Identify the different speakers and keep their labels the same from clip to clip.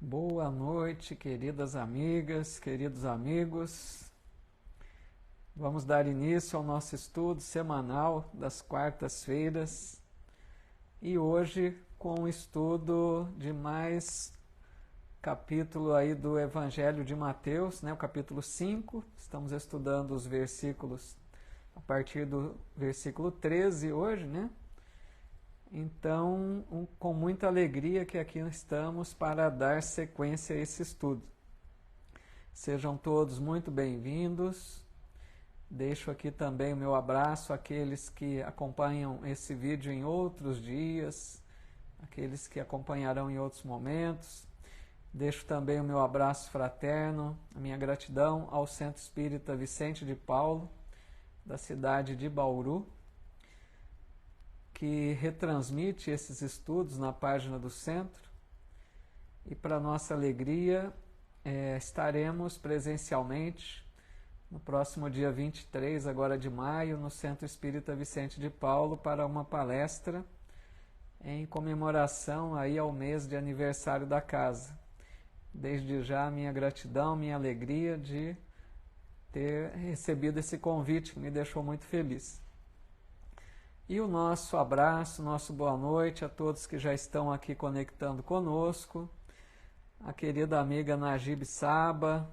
Speaker 1: Boa noite, queridas amigas, queridos amigos. Vamos dar início ao nosso estudo semanal das quartas-feiras e hoje com o estudo de mais capítulo aí do Evangelho de Mateus, o capítulo 5. Estamos estudando os versículos a partir do versículo 13 hoje, Então, com muita alegria que aqui estamos para dar sequência a esse estudo. Sejam todos muito bem-vindos. Deixo aqui também o meu abraço àqueles que acompanham esse vídeo em outros dias, aqueles que acompanharão em outros momentos. Deixo também o meu abraço fraterno, a minha gratidão ao Centro Espírita Vicente de Paulo, da cidade de Bauru, que retransmite esses estudos na página do centro. E para nossa alegria, estaremos presencialmente no próximo dia 23 agora de maio, no Centro Espírita Vicente de Paulo, para uma palestra em comemoração aí ao mês de aniversário da casa. Desde já, minha gratidão, minha alegria de ter recebido esse convite, que me deixou muito feliz. E o nosso abraço, nosso boa noite a todos que já estão aqui conectando conosco, a querida amiga Najib Saba,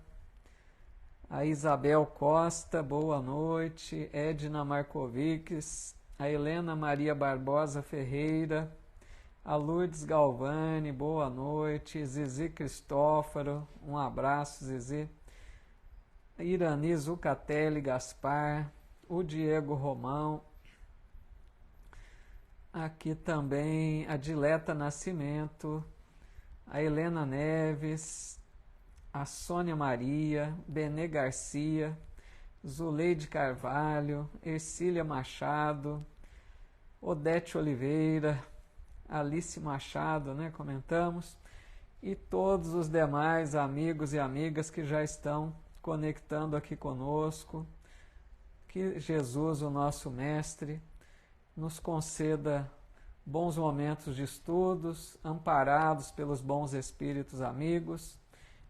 Speaker 1: a Isabel Costa, boa noite, Edna Markovics, a Helena Maria Barbosa Ferreira, a Lourdes Galvani, boa noite, Zizi Cristófaro, um abraço, Zizi, a Irani Zucatelli Gaspar, o Diego Romão, aqui também a Dileta Nascimento, a Helena Neves, a Sônia Maria, Benê Garcia, Zuleide Carvalho, Ercília Machado, Odete Oliveira, Alice Machado, comentamos, e todos os demais amigos e amigas que já estão conectando aqui conosco. Que Jesus, o nosso Mestre, nos conceda bons momentos de estudos, amparados pelos bons espíritos amigos,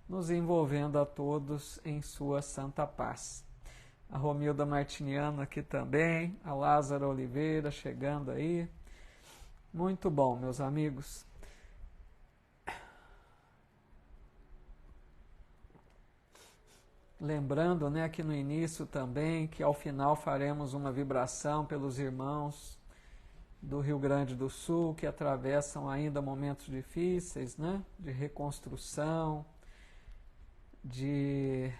Speaker 1: nos envolvendo a todos em sua santa paz. A Romilda Martiniano aqui também, a Lázara Oliveira chegando aí. Muito bom, meus amigos. Lembrando, aqui no início também, que ao final faremos uma vibração pelos irmãos do Rio Grande do Sul, que atravessam ainda momentos difíceis, de reconstrução, de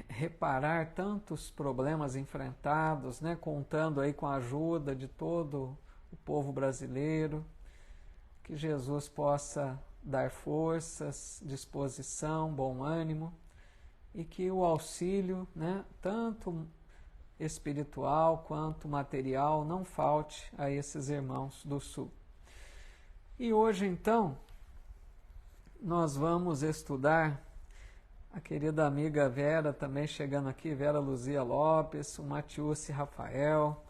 Speaker 1: reparar tantos problemas enfrentados, contando aí com a ajuda de todo o povo brasileiro, que Jesus possa dar forças, disposição, bom ânimo, e que o auxílio, tanto espiritual quanto material, não falte a esses irmãos do Sul. E hoje, então, nós vamos estudar a querida amiga Vera, também chegando aqui, Vera Luzia Lopes, o Matiusi Rafael,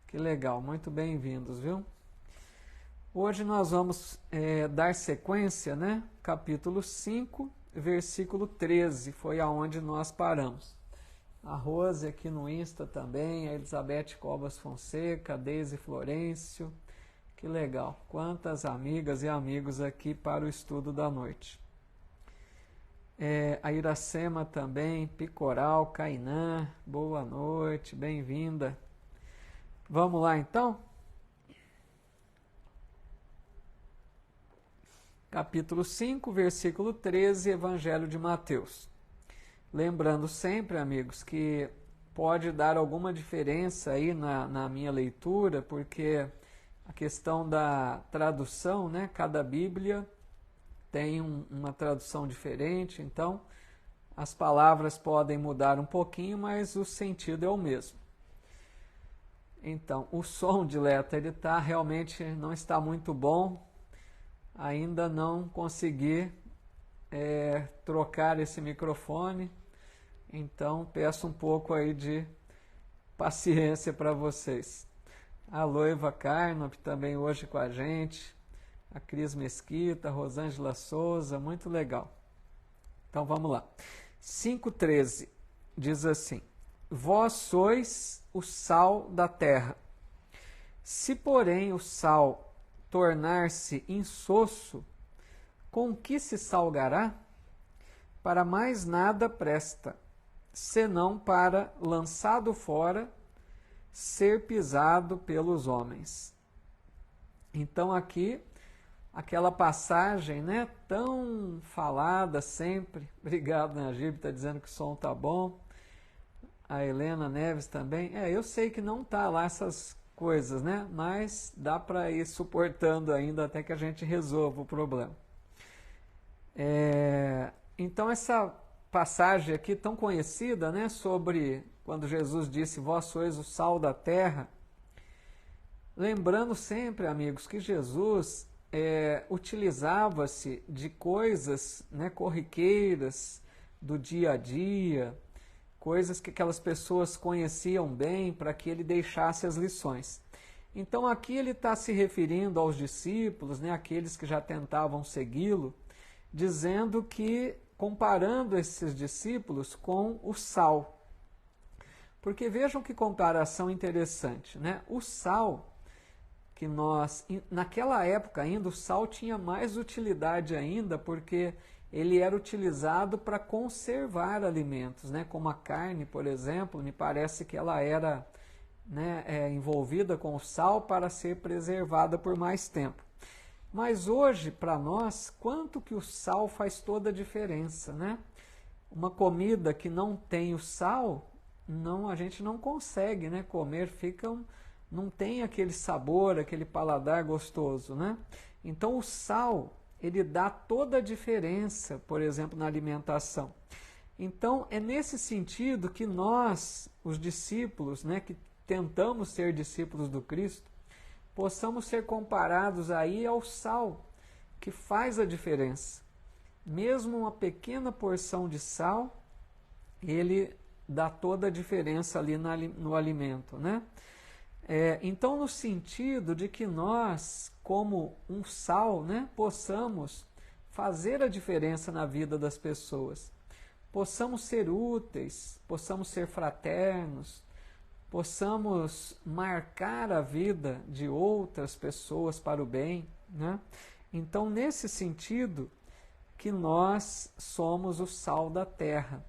Speaker 1: que legal, muito bem-vindos, viu? Hoje nós vamos dar sequência, capítulo 5, versículo 13, foi aonde nós paramos. A Rose aqui no Insta também, a Elizabeth Cobas Fonseca, a Deise Florencio, que legal, quantas amigas e amigos aqui para o estudo da noite. A Iracema também, Picoral, Cainã, boa noite, bem-vinda. Vamos lá então? Capítulo 5, versículo 13, Evangelho de Mateus. Lembrando sempre, amigos, que pode dar alguma diferença aí na minha leitura, porque a questão da tradução, cada Bíblia tem uma tradução diferente, então as palavras podem mudar um pouquinho, mas o sentido é o mesmo. Então, o som, Dileta, ele realmente não está muito bom, ainda não consegui trocar esse microfone, então peço um pouco aí de paciência para vocês. A Loiva Carnop também hoje com a gente, a Cris Mesquita, a Rosângela Souza, muito legal. Então vamos lá. 5,13 diz assim: Vós sois o sal da terra. Se, porém, o sal tornar-se insosso, com que se salgará? Para mais nada presta, senão para, lançado fora, ser pisado pelos homens. Então aqui, aquela passagem, né, tão falada sempre. Obrigado, Najib, está dizendo que o som tá bom. A Helena Neves também. Eu sei que não tá lá essas coisas, né, mas dá para ir suportando ainda até que a gente resolva o problema. Então essa passagem aqui tão conhecida, né, sobre quando Jesus disse: Vós sois o sal da terra. Lembrando sempre, amigos, que Jesus utilizava-se de coisas, né, corriqueiras do dia a dia, coisas que aquelas pessoas conheciam bem para que ele deixasse as lições. Então aqui ele está se referindo aos discípulos, né, aqueles que já tentavam segui-lo, dizendo que, comparando esses discípulos com o sal. Porque vejam que comparação interessante, né? O sal, que naquela época ainda, o sal tinha mais utilidade ainda, porque ele era utilizado para conservar alimentos, né? Como a carne, por exemplo, me parece que ela era, né, envolvida com o sal para ser preservada por mais tempo. Mas hoje, para nós, quanto que o sal faz toda a diferença, né? Uma comida que não tem o sal, a gente não consegue, né, comer, não tem aquele sabor, aquele paladar gostoso, né? Então o sal, ele dá toda a diferença, por exemplo, na alimentação. Então é nesse sentido que nós, os discípulos, né, que tentamos ser discípulos do Cristo, possamos ser comparados aí ao sal, que faz a diferença. Mesmo uma pequena porção de sal, ele dá toda a diferença ali no alimento, né? Então, no sentido de que nós, como um sal, né, possamos fazer a diferença na vida das pessoas, possamos ser úteis, possamos ser fraternos, possamos marcar a vida de outras pessoas para o bem, né? Então, nesse sentido, que nós somos o sal da terra,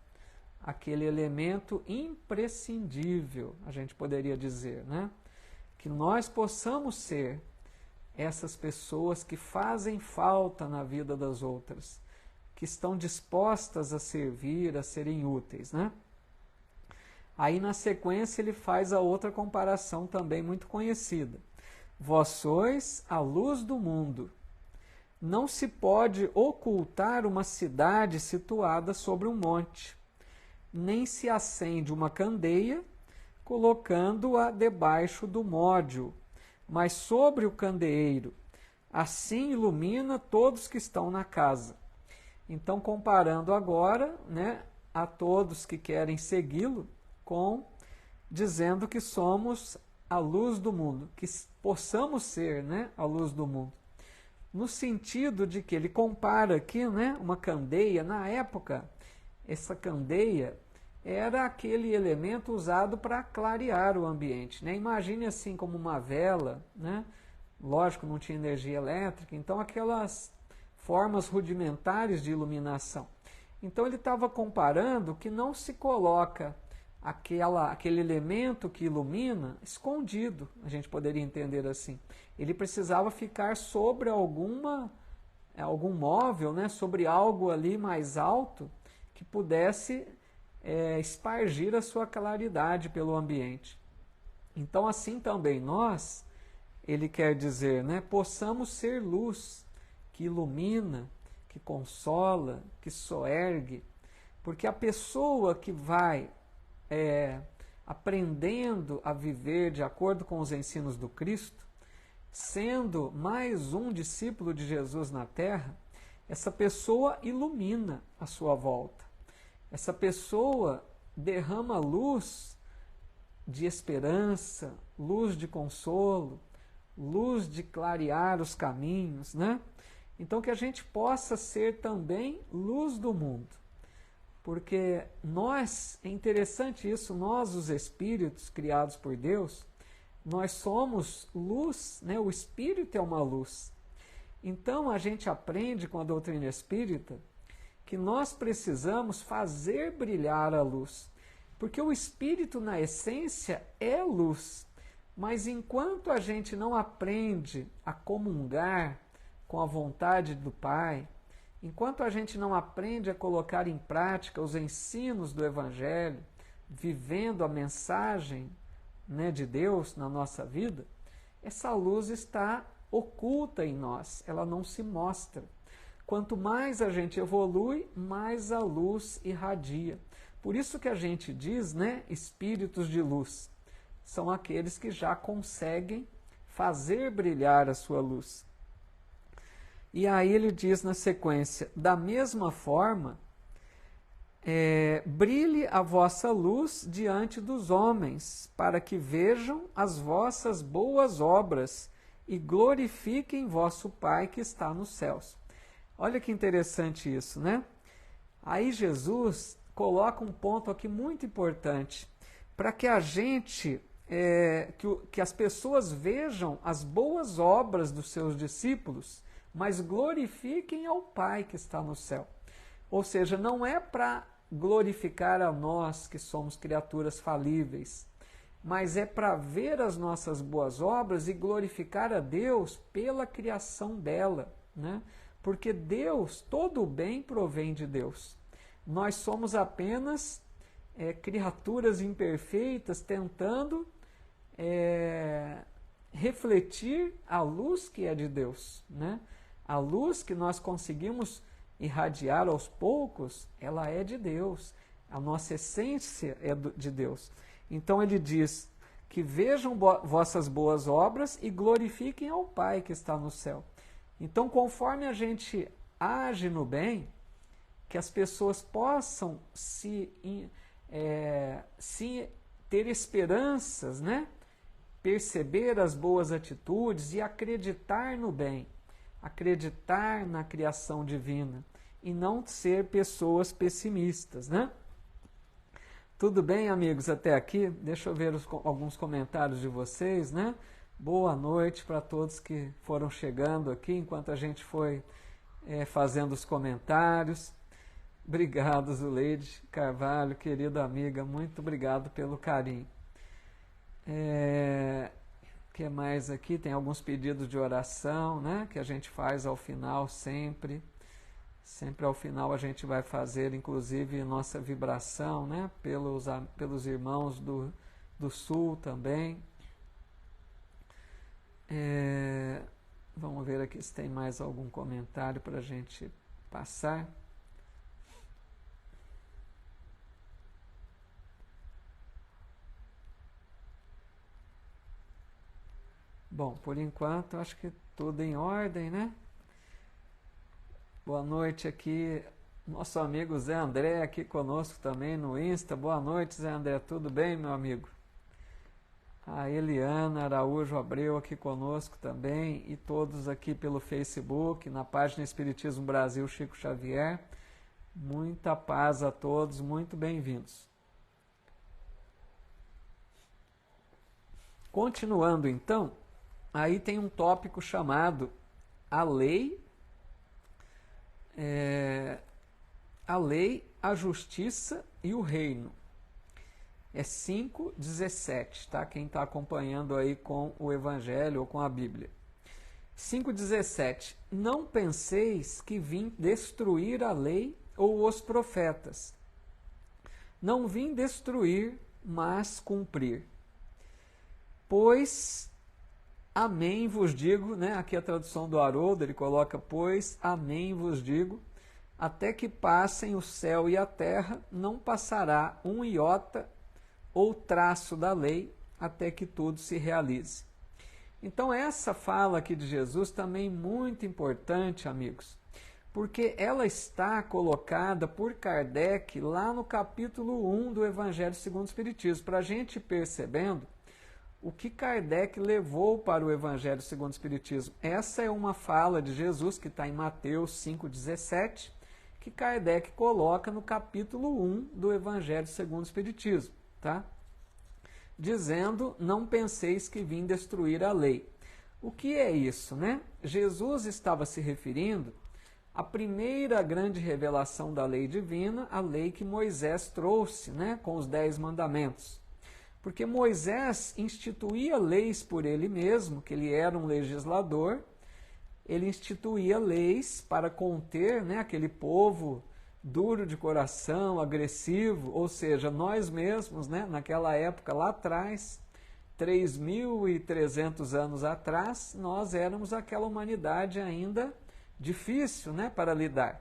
Speaker 1: aquele elemento imprescindível, a gente poderia dizer, né? Que nós possamos ser essas pessoas que fazem falta na vida das outras, que estão dispostas a servir, a serem úteis, né? Aí na sequência ele faz a outra comparação também muito conhecida. Vós sois a luz do mundo. Não se pode ocultar uma cidade situada sobre um monte, nem se acende uma candeia colocando-a debaixo do módio, mas sobre o candeeiro. Assim ilumina todos que estão na casa. Então, comparando agora, né, a todos que querem segui-lo, dizendo que somos a luz do mundo, que possamos ser, né, a luz do mundo. No sentido de que ele compara aqui, né, uma candeia. Na época, essa candeia era aquele elemento usado para clarear o ambiente, né? Imagine assim como uma vela, né? Lógico, não tinha energia elétrica, então aquelas formas rudimentares de iluminação. Então ele estava comparando que não se coloca aquele elemento que ilumina escondido, a gente poderia entender assim. Ele precisava ficar sobre algum móvel, né? Sobre algo ali mais alto que pudesse espargir a sua claridade pelo ambiente. Então assim também nós, ele quer dizer, né, possamos ser luz que ilumina, que consola, que soergue, porque a pessoa que vai aprendendo a viver de acordo com os ensinos do Cristo, sendo mais um discípulo de Jesus na terra, essa pessoa ilumina a sua volta. Essa pessoa derrama luz de esperança, luz de consolo, luz de clarear os caminhos, né? Então que a gente possa ser também luz do mundo. Porque nós, é interessante isso, nós os espíritos criados por Deus, nós somos luz, né? O espírito é uma luz. Então a gente aprende com a doutrina espírita que nós precisamos fazer brilhar a luz. Porque o espírito, na essência, é luz. Mas enquanto a gente não aprende a comungar com a vontade do Pai, enquanto a gente não aprende a colocar em prática os ensinos do Evangelho, vivendo a mensagem, né, de Deus na nossa vida, essa luz está oculta em nós, ela não se mostra. Quanto mais a gente evolui, mais a luz irradia. Por isso que a gente diz, né, espíritos de luz, são aqueles que já conseguem fazer brilhar a sua luz. E aí ele diz na sequência, da mesma forma, brilhe a vossa luz diante dos homens, para que vejam as vossas boas obras e glorifiquem vosso Pai que está nos céus. Olha que interessante isso, né? Aí Jesus coloca um ponto aqui muito importante, para que a gente, que as pessoas vejam as boas obras dos seus discípulos, mas glorifiquem ao Pai que está no céu. Ou seja, não é para glorificar a nós que somos criaturas falíveis, mas é para ver as nossas boas obras e glorificar a Deus pela criação dela, né? Porque Deus, todo o bem provém de Deus. Nós somos apenas criaturas imperfeitas tentando refletir a luz que é de Deus, né? A luz que nós conseguimos irradiar aos poucos, ela é de Deus. A nossa essência é de Deus. Então ele diz que vejam vossas boas obras e glorifiquem ao Pai que está no céu. Então, conforme a gente age no bem, que as pessoas possam ter esperanças, né? Perceber as boas atitudes e acreditar no bem, acreditar na criação divina e não ser pessoas pessimistas, né? Tudo bem, amigos, até aqui? Deixa eu ver alguns comentários de vocês, né? Boa noite para todos que foram chegando aqui enquanto a gente foi fazendo os comentários. Obrigado, Zuleide Carvalho, querida amiga, muito obrigado pelo carinho. Que mais aqui? Tem alguns pedidos de oração, né? Que a gente faz ao final sempre. Sempre ao final a gente vai fazer, inclusive, nossa vibração, né? Pelos irmãos do Sul também. Vamos ver aqui se tem mais algum comentário para a gente passar. Bom, por enquanto acho que tudo em ordem, né? Boa noite aqui, nosso amigo Zé André aqui conosco também no Insta. Boa noite, Zé André, tudo bem, meu amigo? A Eliana Araújo Abreu aqui conosco também e todos aqui pelo Facebook, na página Espiritismo Brasil Chico Xavier. Muita paz a todos, muito bem-vindos. Continuando então, aí tem um tópico chamado a lei, a justiça e o reino. É 5,17, tá? Quem está acompanhando aí com o Evangelho ou com a Bíblia. 5,17. Não penseis que vim destruir a lei ou os profetas. Não vim destruir, mas cumprir. Pois, amém vos digo, né? Aqui a tradução do Haroldo, ele coloca, pois, amém vos digo, até que passem o céu e a terra, não passará um iota ou traço da lei, até que tudo se realize. Então essa fala aqui de Jesus também muito importante, amigos, porque ela está colocada por Kardec lá no capítulo 1 do Evangelho segundo o Espiritismo, para a gente ir percebendo o que Kardec levou para o Evangelho segundo o Espiritismo. Essa é uma fala de Jesus que está em Mateus 5,17, que Kardec coloca no capítulo 1 do Evangelho segundo o Espiritismo, tá? Dizendo, não penseis que vim destruir a lei. O que é isso, né? Jesus estava se referindo à primeira grande revelação da lei divina, a lei que Moisés trouxe, né, com os 10 mandamentos. Porque Moisés instituía leis por ele mesmo, que ele era um legislador, ele instituía leis para conter, né, aquele povo duro de coração, agressivo, ou seja, nós mesmos, né, naquela época lá atrás, 3.300 anos atrás, nós éramos aquela humanidade ainda difícil, né, para lidar.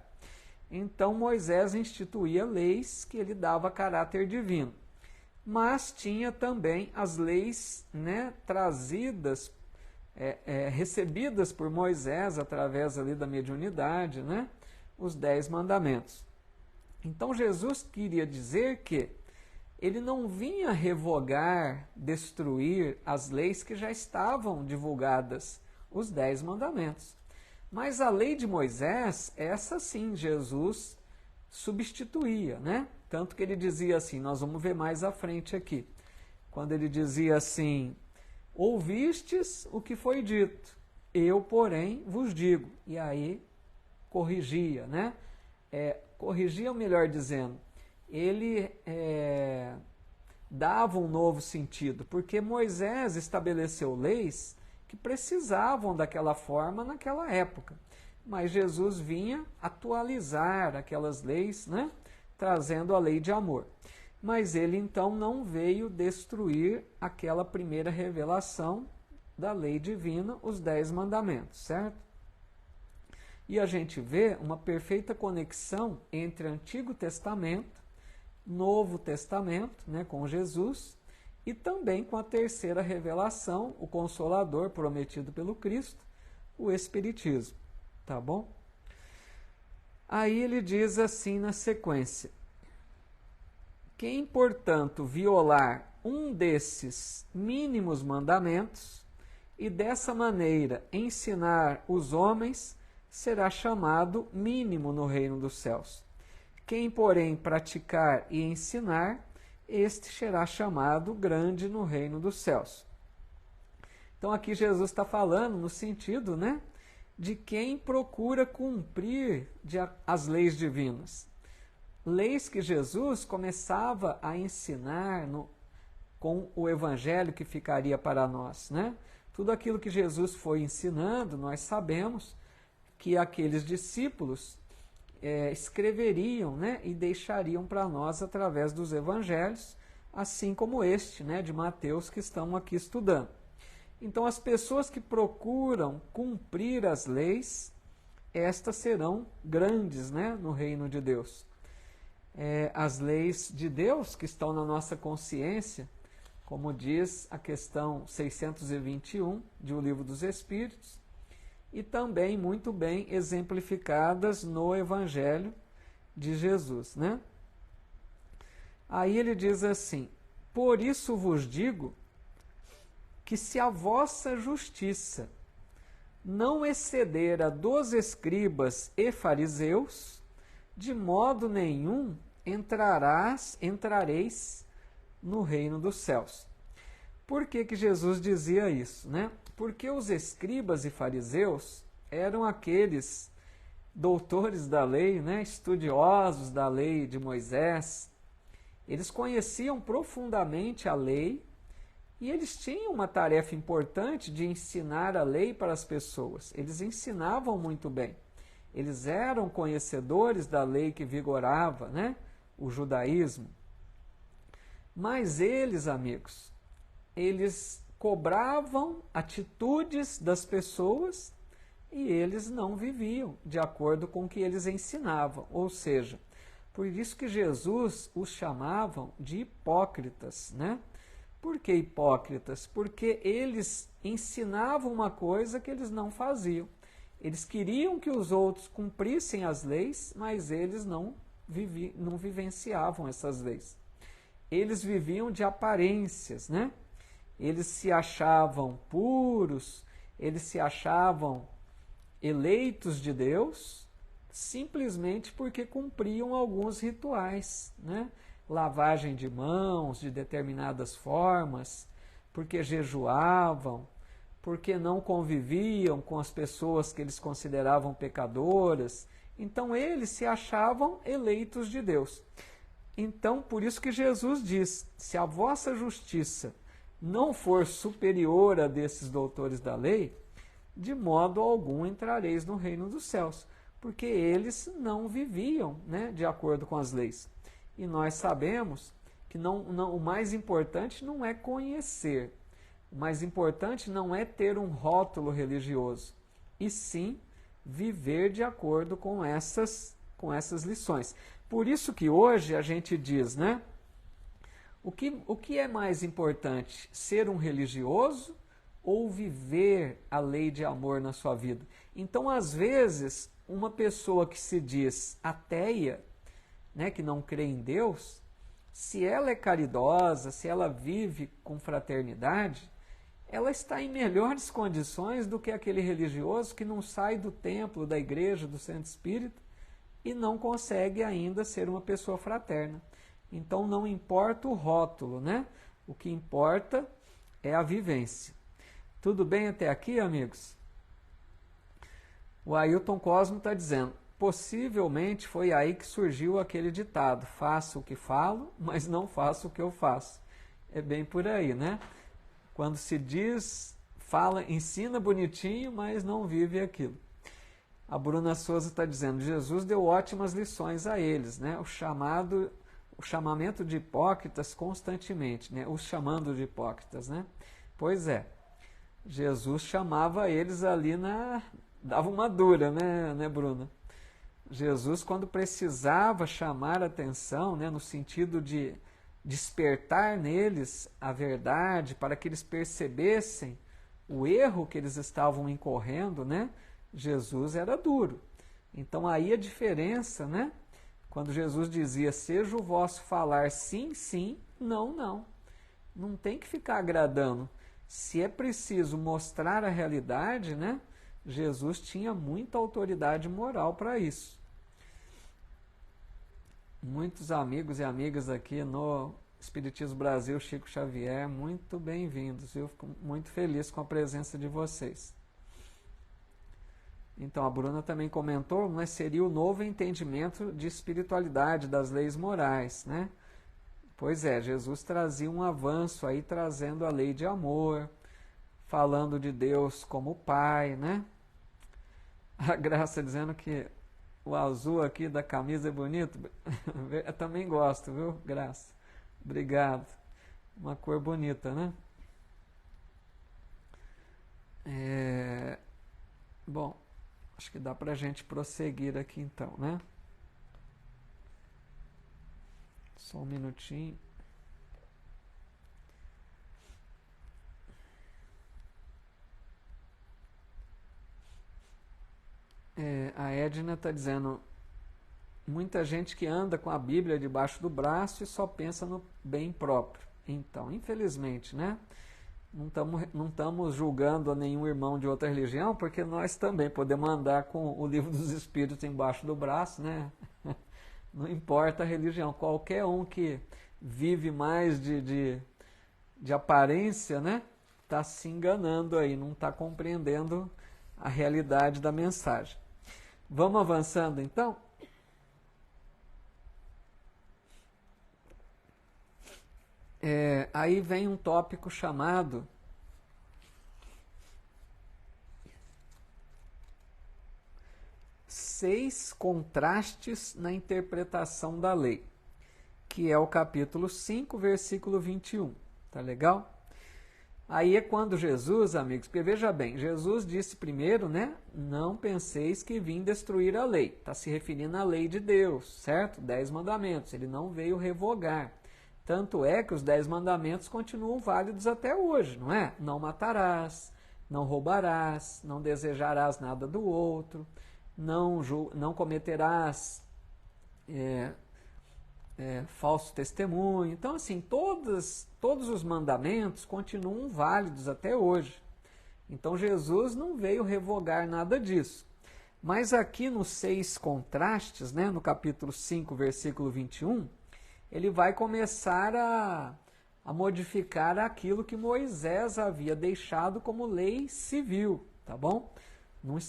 Speaker 1: Então Moisés instituía leis que ele dava caráter divino. Mas tinha também as leis, né, trazidas, recebidas por Moisés através ali da mediunidade, né, os 10 mandamentos. Então Jesus queria dizer que ele não vinha revogar, destruir as leis que já estavam divulgadas, os 10 mandamentos. Mas a lei de Moisés, essa sim, Jesus substituía, né? Tanto que ele dizia assim, nós vamos ver mais à frente aqui, quando ele dizia assim, ouvistes o que foi dito, eu, porém, vos digo. E aí corrigia, né? Corrigia, melhor dizendo, ele dava um novo sentido, porque Moisés estabeleceu leis que precisavam daquela forma naquela época. Mas Jesus vinha atualizar aquelas leis, né? Trazendo a lei de amor. Mas ele então não veio destruir aquela primeira revelação da lei divina, os 10 mandamentos, certo? E a gente vê uma perfeita conexão entre Antigo Testamento, Novo Testamento, né, com Jesus, e também com a terceira revelação, o Consolador prometido pelo Cristo, o Espiritismo. Tá bom? Aí ele diz assim na sequência: quem, portanto, violar um desses mínimos mandamentos e dessa maneira ensinar os homens, será chamado mínimo no reino dos céus. Quem, porém, praticar e ensinar, este será chamado grande no reino dos céus. Então aqui Jesus está falando no sentido, né, de quem procura cumprir as leis divinas. Leis que Jesus começava a ensinar com o evangelho que ficaria para nós, né? Tudo aquilo que Jesus foi ensinando, nós sabemos que aqueles discípulos escreveriam, né, e deixariam para nós através dos evangelhos, assim como este, né, de Mateus, que estamos aqui estudando. Então, as pessoas que procuram cumprir as leis, estas serão grandes, né, no reino de Deus. As leis de Deus que estão na nossa consciência, como diz a questão 621 de O Livro dos Espíritos, e também muito bem exemplificadas no Evangelho de Jesus, né? Aí ele diz assim: por isso vos digo que se a vossa justiça não exceder a dos escribas e fariseus, de modo nenhum entrareis no reino dos céus. Por que que Jesus dizia isso, né? Porque os escribas e fariseus eram aqueles doutores da lei, né? Estudiosos da lei de Moisés. Eles conheciam profundamente a lei e eles tinham uma tarefa importante de ensinar a lei para as pessoas. Eles ensinavam muito bem. Eles eram conhecedores da lei que vigorava, né? O judaísmo. Mas eles, amigos, eles cobravam atitudes das pessoas e eles não viviam de acordo com o que eles ensinavam. Ou seja, por isso que Jesus os chamavam de hipócritas, né? Por que hipócritas? Porque eles ensinavam uma coisa que eles não faziam. Eles queriam que os outros cumprissem as leis, mas eles não vivenciavam essas leis. Eles viviam de aparências, né? eles se achavam puros, eles se achavam eleitos de Deus, simplesmente porque cumpriam alguns rituais, né? Lavagem de mãos de determinadas formas, porque jejuavam, porque não conviviam com as pessoas que eles consideravam pecadoras. Então eles se achavam eleitos de Deus. Então, por isso que Jesus diz: se a vossa justiça não for superior a desses doutores da lei, de modo algum entrareis no reino dos céus, porque eles não viviam, né, de acordo com as leis. E nós sabemos que o mais importante não é conhecer, o mais importante não é ter um rótulo religioso, e sim viver de acordo com essas lições. Por isso que hoje a gente diz, né? O que é mais importante? Ser um religioso ou viver a lei de amor na sua vida? Então, às vezes, uma pessoa que se diz ateia, né, que não crê em Deus, se ela é caridosa, se ela vive com fraternidade, ela está em melhores condições do que aquele religioso que não sai do templo, da igreja, do centro espírita e não consegue ainda ser uma pessoa fraterna. Então não importa o rótulo, né? O que importa é a vivência. Tudo bem até aqui, amigos? O Ailton Cosmo está dizendo: possivelmente foi aí que surgiu aquele ditado: faço o que falo, mas não faço o que eu faço. É bem por aí, né? Quando se diz, fala, ensina bonitinho, mas não vive aquilo. A Bruna Souza está dizendo: Jesus deu ótimas lições a eles, né? O chamamento de hipócritas constantemente, né? Os chamando de hipócritas, né? Pois é, Jesus chamava eles ali dava uma dura, né, Bruna? Jesus, quando precisava chamar a atenção, né, no sentido de despertar neles a verdade, para que eles percebessem o erro que eles estavam incorrendo, né? Jesus era duro. Então aí a diferença, né? Quando Jesus dizia: seja o vosso falar sim, sim, não, não. Não tem que ficar agradando. Se é preciso mostrar a realidade, né? Jesus tinha muita autoridade moral para isso. Muitos amigos e amigas aqui no Espiritismo Brasil Chico Xavier, muito bem-vindos. Eu fico muito feliz com a presença de vocês. Então, a Bruna também comentou, mas seria o novo entendimento de espiritualidade, das leis morais, né? Pois é, Jesus trazia um avanço aí, trazendo a lei de amor, falando de Deus como Pai, né? A Graça dizendo que o azul aqui da camisa é bonito. Eu também gosto, viu, Graça? Obrigado. Uma cor bonita, né? Bom, acho que dá para a gente prosseguir aqui então, né? Só um minutinho. A Edna está dizendo: muita gente que anda com a Bíblia debaixo do braço e só pensa no bem próprio. Então, infelizmente, né? Não estamos julgando a nenhum irmão de outra religião, porque nós também podemos andar com o Livro dos Espíritos embaixo do braço, né? Não importa a religião. Qualquer um que vive mais de aparência, né? Está se enganando aí, não está compreendendo a realidade da mensagem. Vamos avançando então? Aí vem um tópico chamado Seis contrastes na interpretação da lei, que é o capítulo 5, versículo 21. Tá legal? Aí é quando Jesus, amigos, porque veja bem, Jesus disse primeiro, né? Não penseis que vim destruir a lei. Está se referindo à lei de Deus, certo? 10 mandamentos. Ele não veio revogar. Tanto é que os 10 mandamentos continuam válidos até hoje, não é? Não matarás, não roubarás, não desejarás nada do outro, não cometerás falso testemunho. Então, assim, todos os mandamentos continuam válidos até hoje. Então, Jesus não veio revogar nada disso. Mas aqui nos 6 contrastes, né, no capítulo 5, versículo 21, ele vai começar a modificar aquilo que Moisés havia deixado como lei civil, tá bom?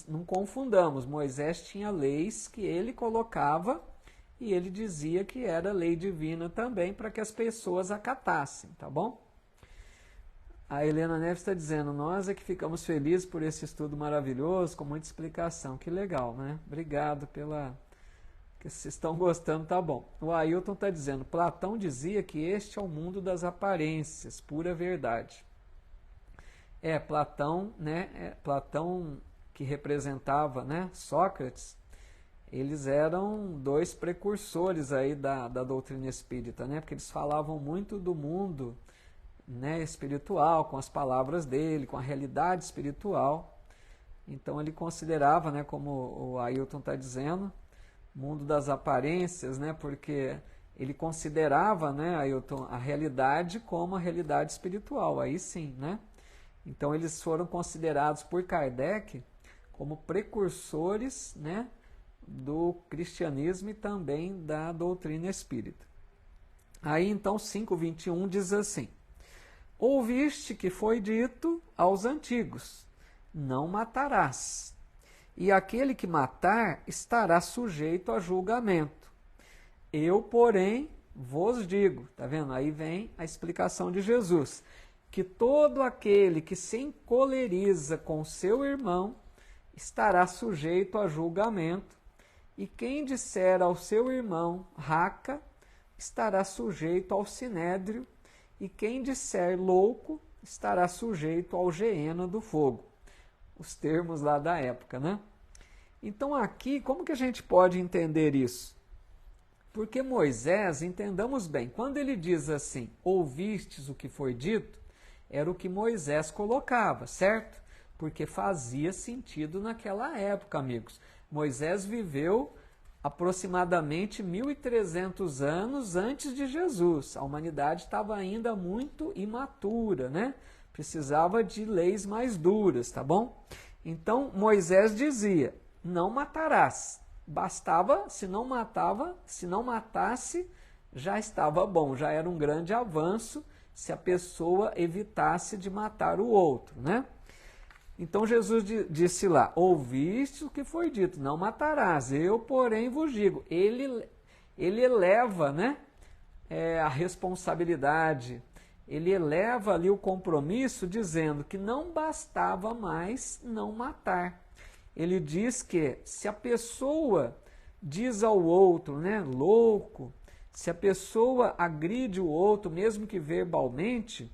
Speaker 1: Não confundamos, Moisés tinha leis que ele colocava e ele dizia que era lei divina também para que as pessoas acatassem, tá bom? A Helena Neves está dizendo, nós é que ficamos felizes por esse estudo maravilhoso, com muita explicação. Que legal, né? Obrigado que vocês estão gostando, tá bom. O Ailton está dizendo, Platão dizia que este é o mundo das aparências, pura verdade. Platão, né? Platão que representava, né, Sócrates, eles eram 2 precursores aí da doutrina espírita, né? Porque eles falavam muito do mundo, né, espiritual, com as palavras dele, com a realidade espiritual. Então ele considerava, né, como o Ailton está dizendo, mundo das aparências, né, porque ele considerava, né, Ailton, a realidade como a realidade espiritual, aí sim, né? Então eles foram considerados por Kardec como precursores, né, do cristianismo e também da doutrina espírita. Aí então 5:21 diz assim, ouviste que foi dito aos antigos, não matarás, e aquele que matar estará sujeito a julgamento. Eu, porém, vos digo, tá vendo? Aí vem a explicação de Jesus, que todo aquele que se encoleriza com seu irmão estará sujeito a julgamento, e quem disser ao seu irmão raca estará sujeito ao sinédrio, e quem disser louco estará sujeito ao geena do fogo. Os termos lá da época, né? Então aqui, como que a gente pode entender isso? Porque Moisés, entendamos bem, quando ele diz assim, ouvistes o que foi dito, era o que Moisés colocava, certo? Porque fazia sentido naquela época, amigos. Moisés viveu aproximadamente 1.300 anos antes de Jesus. A humanidade estava ainda muito imatura, né? Precisava de leis mais duras, tá bom? Então, Moisés dizia, não matarás. Bastava, se não matasse, já estava bom, já era um grande avanço se a pessoa evitasse de matar o outro, né? Então Jesus disse lá, ouviste o que foi dito, não matarás, eu porém vos digo. Ele eleva, né, a responsabilidade, ele eleva ali o compromisso dizendo que não bastava mais não matar. Ele diz que se a pessoa diz ao outro, né, louco, se a pessoa agride o outro, mesmo que verbalmente,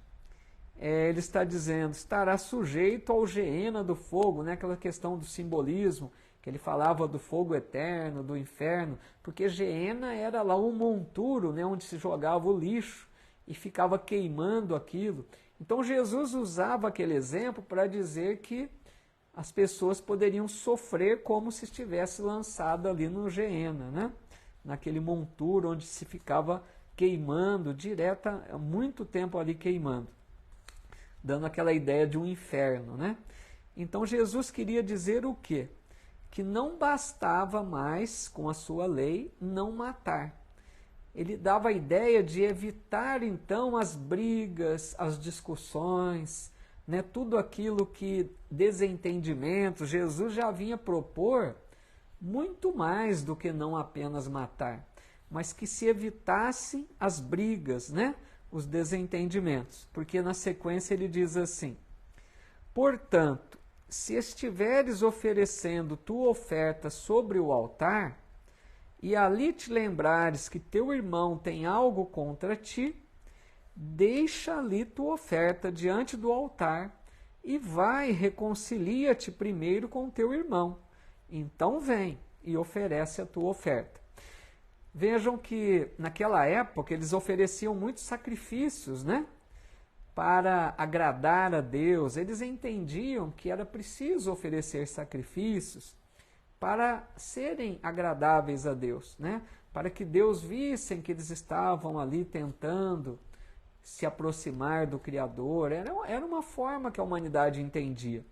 Speaker 1: ele está dizendo, estará sujeito ao geena do fogo, né? Aquela questão do simbolismo, que ele falava do fogo eterno, do inferno, porque geena era lá um monturo, né? Onde se jogava o lixo e ficava queimando aquilo. Então Jesus usava aquele exemplo para dizer que as pessoas poderiam sofrer como se estivesse lançado ali no geena, né? Naquele monturo onde se ficava queimando muito tempo ali queimando, dando aquela ideia de um inferno, né? Então Jesus queria dizer o quê? Que não bastava mais, com a sua lei, não matar. Ele dava a ideia de evitar, então, as brigas, as discussões, né? Tudo aquilo que desentendimento. Jesus já vinha propor muito mais do que não apenas matar, mas que se evitassem as brigas, né? Os desentendimentos, porque na sequência ele diz assim, portanto, se estiveres oferecendo tua oferta sobre o altar, e ali te lembrares que teu irmão tem algo contra ti, deixa ali tua oferta diante do altar, e vai e reconcilia-te primeiro com teu irmão, então vem e oferece a tua oferta. Vejam que naquela época eles ofereciam muitos sacrifícios, né? Para agradar a Deus. Eles entendiam que era preciso oferecer sacrifícios para serem agradáveis a Deus, né? para que Deus visse que eles estavam ali tentando se aproximar do Criador. Era uma forma que a humanidade entendia.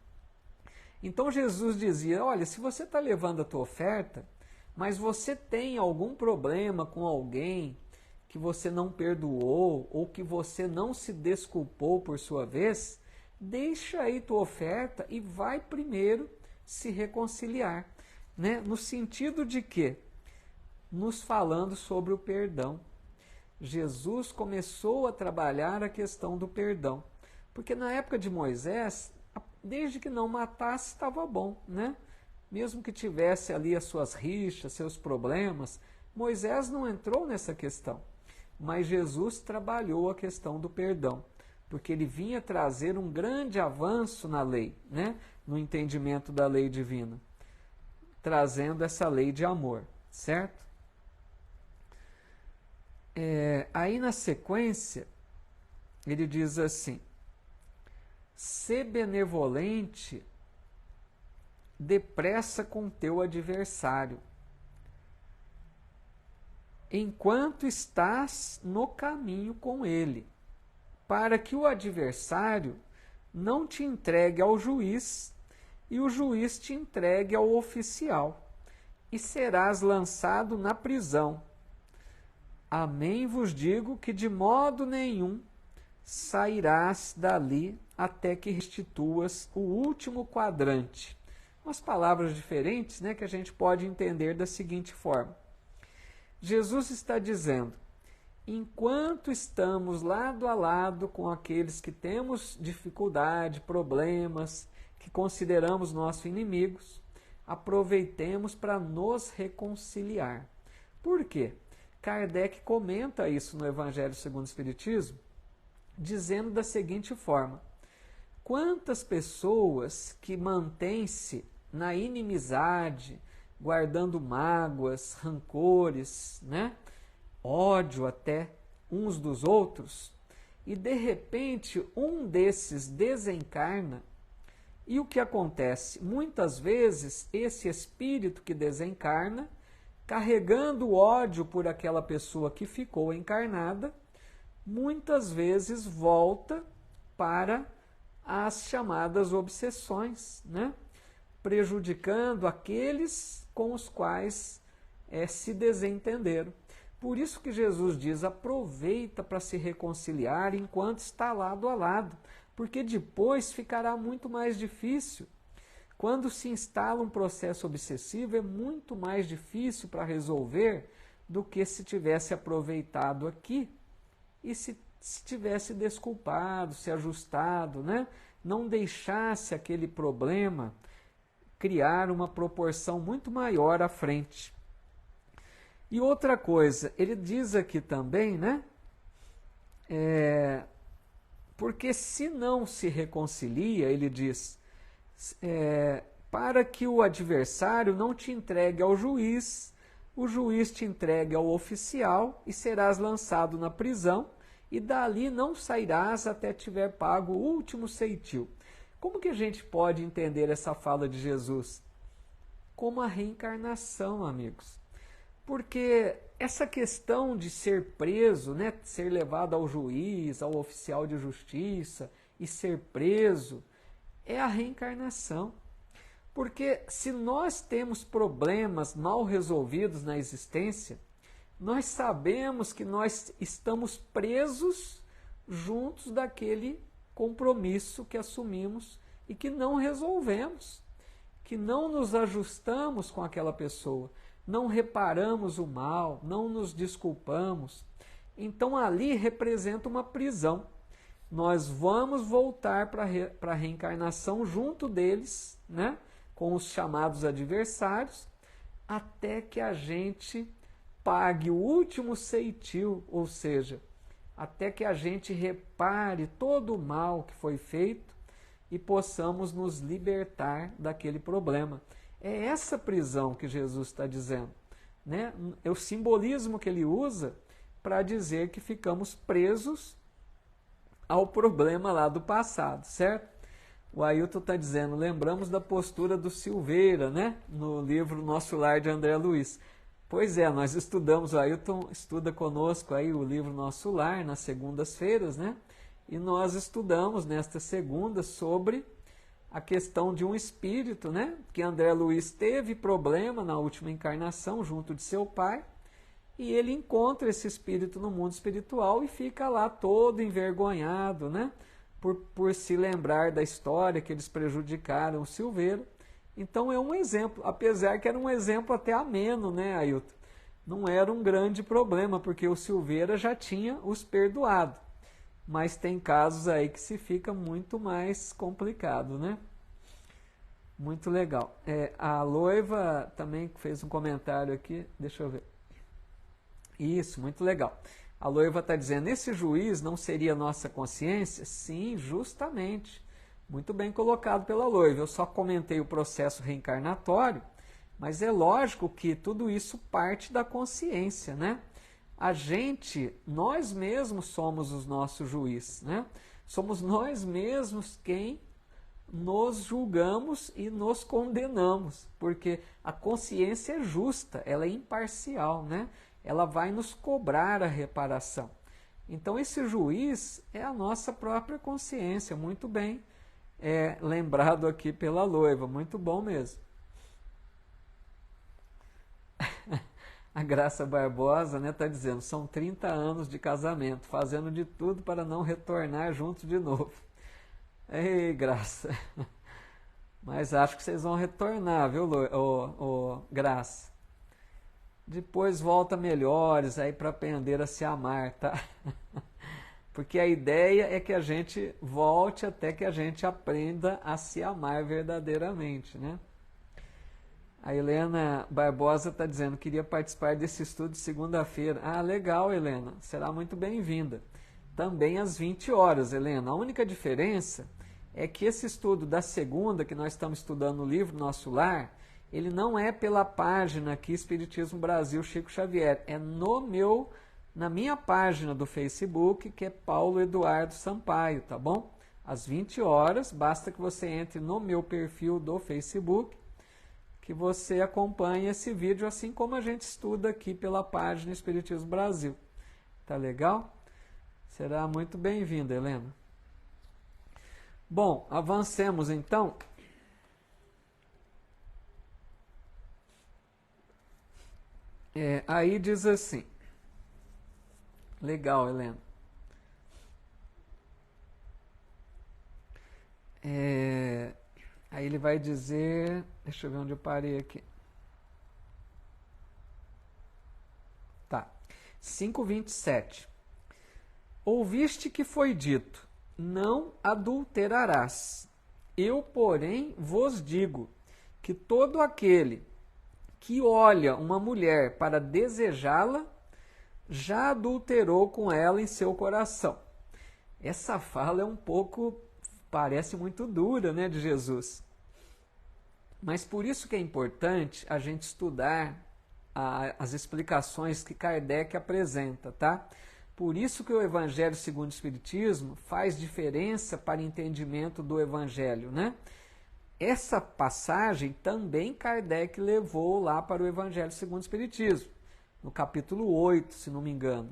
Speaker 1: Então Jesus dizia, olha, se você está levando a tua oferta, mas você tem algum problema com alguém que você não perdoou ou que você não se desculpou por sua vez, deixa aí tua oferta e vai primeiro se reconciliar. Né? No sentido de que, nos falando sobre o perdão, Jesus começou a trabalhar a questão do perdão. Porque na época de Moisés, desde que não matasse, estava bom, né? Mesmo que tivesse ali as suas rixas, seus problemas, Moisés não entrou nessa questão. Mas Jesus trabalhou a questão do perdão, porque ele vinha trazer um grande avanço na lei, né? No entendimento da lei divina, trazendo essa lei de amor, certo? Aí na sequência, ele diz assim, sê benevolente depressa com teu adversário, enquanto estás no caminho com ele, para que o adversário não te entregue ao juiz e o juiz te entregue ao oficial, e serás lançado na prisão. Amém vos digo que de modo nenhum sairás dali até que restituas o último quadrante. Umas palavras diferentes, né, que a gente pode entender da seguinte forma. Jesus está dizendo, enquanto estamos lado a lado com aqueles que temos dificuldade, problemas, que consideramos nossos inimigos, aproveitemos para nos reconciliar. Por quê? Kardec comenta isso no Evangelho segundo o Espiritismo, dizendo da seguinte forma, quantas pessoas que mantêm-se na inimizade, guardando mágoas, rancores, né? Ódio até uns dos outros, e de repente um desses desencarna, e o que acontece? Muitas vezes esse espírito que desencarna, carregando ódio por aquela pessoa que ficou encarnada, muitas vezes volta para as chamadas obsessões, né? Prejudicando aqueles com os quais se desentenderam. Por isso que Jesus diz, aproveita para se reconciliar enquanto está lado a lado, porque depois ficará muito mais difícil. Quando se instala um processo obsessivo, é muito mais difícil para resolver do que se tivesse aproveitado aqui e se tivesse desculpado, se ajustado, né? Não deixasse aquele problema criar uma proporção muito maior à frente. E outra coisa, ele diz aqui também, né? Porque se não se reconcilia, ele diz, para que o adversário não te entregue ao juiz, o juiz te entregue ao oficial e serás lançado na prisão e dali não sairás até tiver pago o último ceitil. Como que a gente pode entender essa fala de Jesus? Como a reencarnação, amigos. Porque essa questão de ser preso, né, ser levado ao juiz, ao oficial de justiça e ser preso, é a reencarnação. Porque se nós temos problemas mal resolvidos na existência, nós sabemos que nós estamos presos juntos daquele compromisso que assumimos e que não resolvemos, que não nos ajustamos com aquela pessoa, não reparamos o mal, não nos desculpamos. Então ali representa uma prisão. Nós vamos voltar para a reencarnação junto deles, né, com os chamados adversários, até que a gente pague o último ceitil, ou seja, até que a gente repare todo o mal que foi feito e possamos nos libertar daquele problema. É essa prisão que Jesus está dizendo, né? É o simbolismo que ele usa para dizer que ficamos presos ao problema lá do passado, certo? O Ailton está dizendo, lembramos da postura do Silveira, né? No livro Nosso Lar de André Luiz. Pois é, nós estudamos, o Ailton estuda conosco aí o livro Nosso Lar nas segundas-feiras, né? E nós estudamos nesta segunda sobre a questão de um espírito, né? Que André Luiz teve problema na última encarnação junto de seu pai, e ele encontra esse espírito no mundo espiritual e fica lá todo envergonhado, né? Por se lembrar da história que eles prejudicaram o Silveira. Então é um exemplo, apesar que era um exemplo até ameno, né, Ailton? Não era um grande problema, porque o Silveira já tinha os perdoado. Mas tem casos aí que se fica muito mais complicado, né? Muito legal. A Loiva também fez um comentário aqui, deixa eu ver. Isso, muito legal. A Loiva está dizendo, esse juiz não seria nossa consciência? Sim, justamente. Muito bem colocado pela Loiva. Eu só comentei o processo reencarnatório, mas é lógico que tudo isso parte da consciência, né? Nós mesmos somos os nossos juízes, né? Somos nós mesmos quem nos julgamos e nos condenamos, porque a consciência é justa, ela é imparcial, né? Ela vai nos cobrar a reparação. Então esse juiz é a nossa própria consciência, muito bem lembrado aqui pela Loiva, muito bom mesmo. A Graça Barbosa, né, tá dizendo, são 30 anos de casamento, fazendo de tudo para não retornar juntos de novo. Ei, Graça. Mas acho que vocês vão retornar, viu, Graça? Depois volta melhores aí para aprender a se amar, tá? Porque a ideia é que a gente volte até que a gente aprenda a se amar verdadeiramente, né? A Helena Barbosa está dizendo que queria participar desse estudo de segunda-feira. Ah, legal, Helena. Será muito bem-vinda. Também às 20 horas, Helena. A única diferença é que esse estudo da segunda, que nós estamos estudando no livro Nosso Lar, ele não é pela página aqui Espiritismo Brasil Chico Xavier. É na minha página do Facebook, que é Paulo Eduardo Sampaio, tá bom? Às 20 horas, basta que você entre no meu perfil do Facebook, que você acompanhe esse vídeo, assim como a gente estuda aqui pela página Espiritismo Brasil. Tá legal? Será muito bem-vinda, Helena. Bom, avancemos então. Aí diz assim. Legal, Helena. Aí ele vai dizer, deixa eu ver onde eu parei aqui. Tá. 5:27. Ouviste que foi dito, não adulterarás. Eu, porém, vos digo que todo aquele que olha uma mulher para desejá-la, já adulterou com ela em seu coração. Essa fala é um pouco, parece muito dura, né, de Jesus. Mas por isso que é importante a gente estudar as explicações que Kardec apresenta, tá? Por isso que o Evangelho segundo o Espiritismo faz diferença para entendimento do Evangelho, né? Essa passagem também Kardec levou lá para o Evangelho segundo o Espiritismo, no capítulo 8, se não me engano.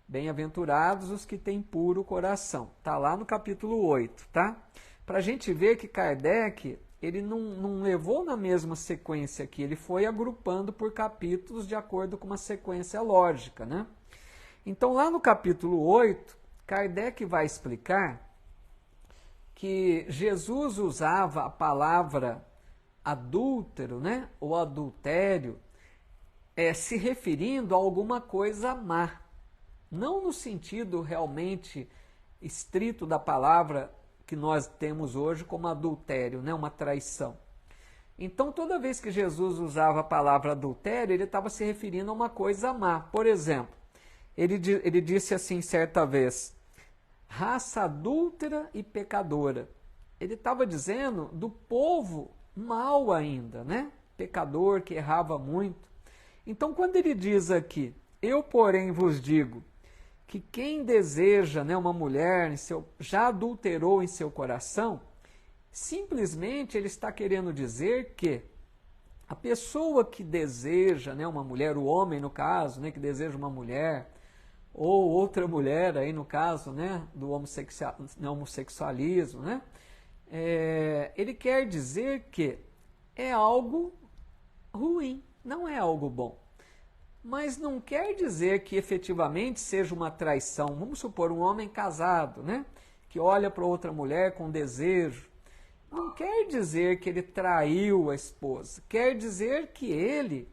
Speaker 1: Bem-aventurados os que têm puro coração. Está lá no capítulo 8, tá? Para a gente ver que Kardec, ele não levou na mesma sequência aqui, ele foi agrupando por capítulos de acordo com uma sequência lógica, né? Então, lá no capítulo 8, Kardec vai explicar que Jesus usava a palavra adúltero, né, ou adultério, se referindo a alguma coisa má. Não no sentido realmente estrito da palavra que nós temos hoje como adultério, né, uma traição. Então, toda vez que Jesus usava a palavra adultério, ele estava se referindo a uma coisa má. Por exemplo, ele disse assim certa vez, raça adúltera e pecadora. Ele estava dizendo do povo mau ainda, né? Pecador que errava muito. Então, quando ele diz aqui, eu, porém, vos digo que quem deseja, né, uma mulher já adulterou em seu coração, simplesmente ele está querendo dizer que A pessoa que deseja, né, uma mulher, o homem no caso, né, que deseja uma mulher, ou outra mulher aí no caso, né, do homossexualismo, né, ele quer dizer que é algo ruim, não é algo bom. Mas não quer dizer que efetivamente seja uma traição. Vamos supor um homem casado, né, que olha para outra mulher com desejo. Não quer dizer que ele traiu a esposa, quer dizer que ele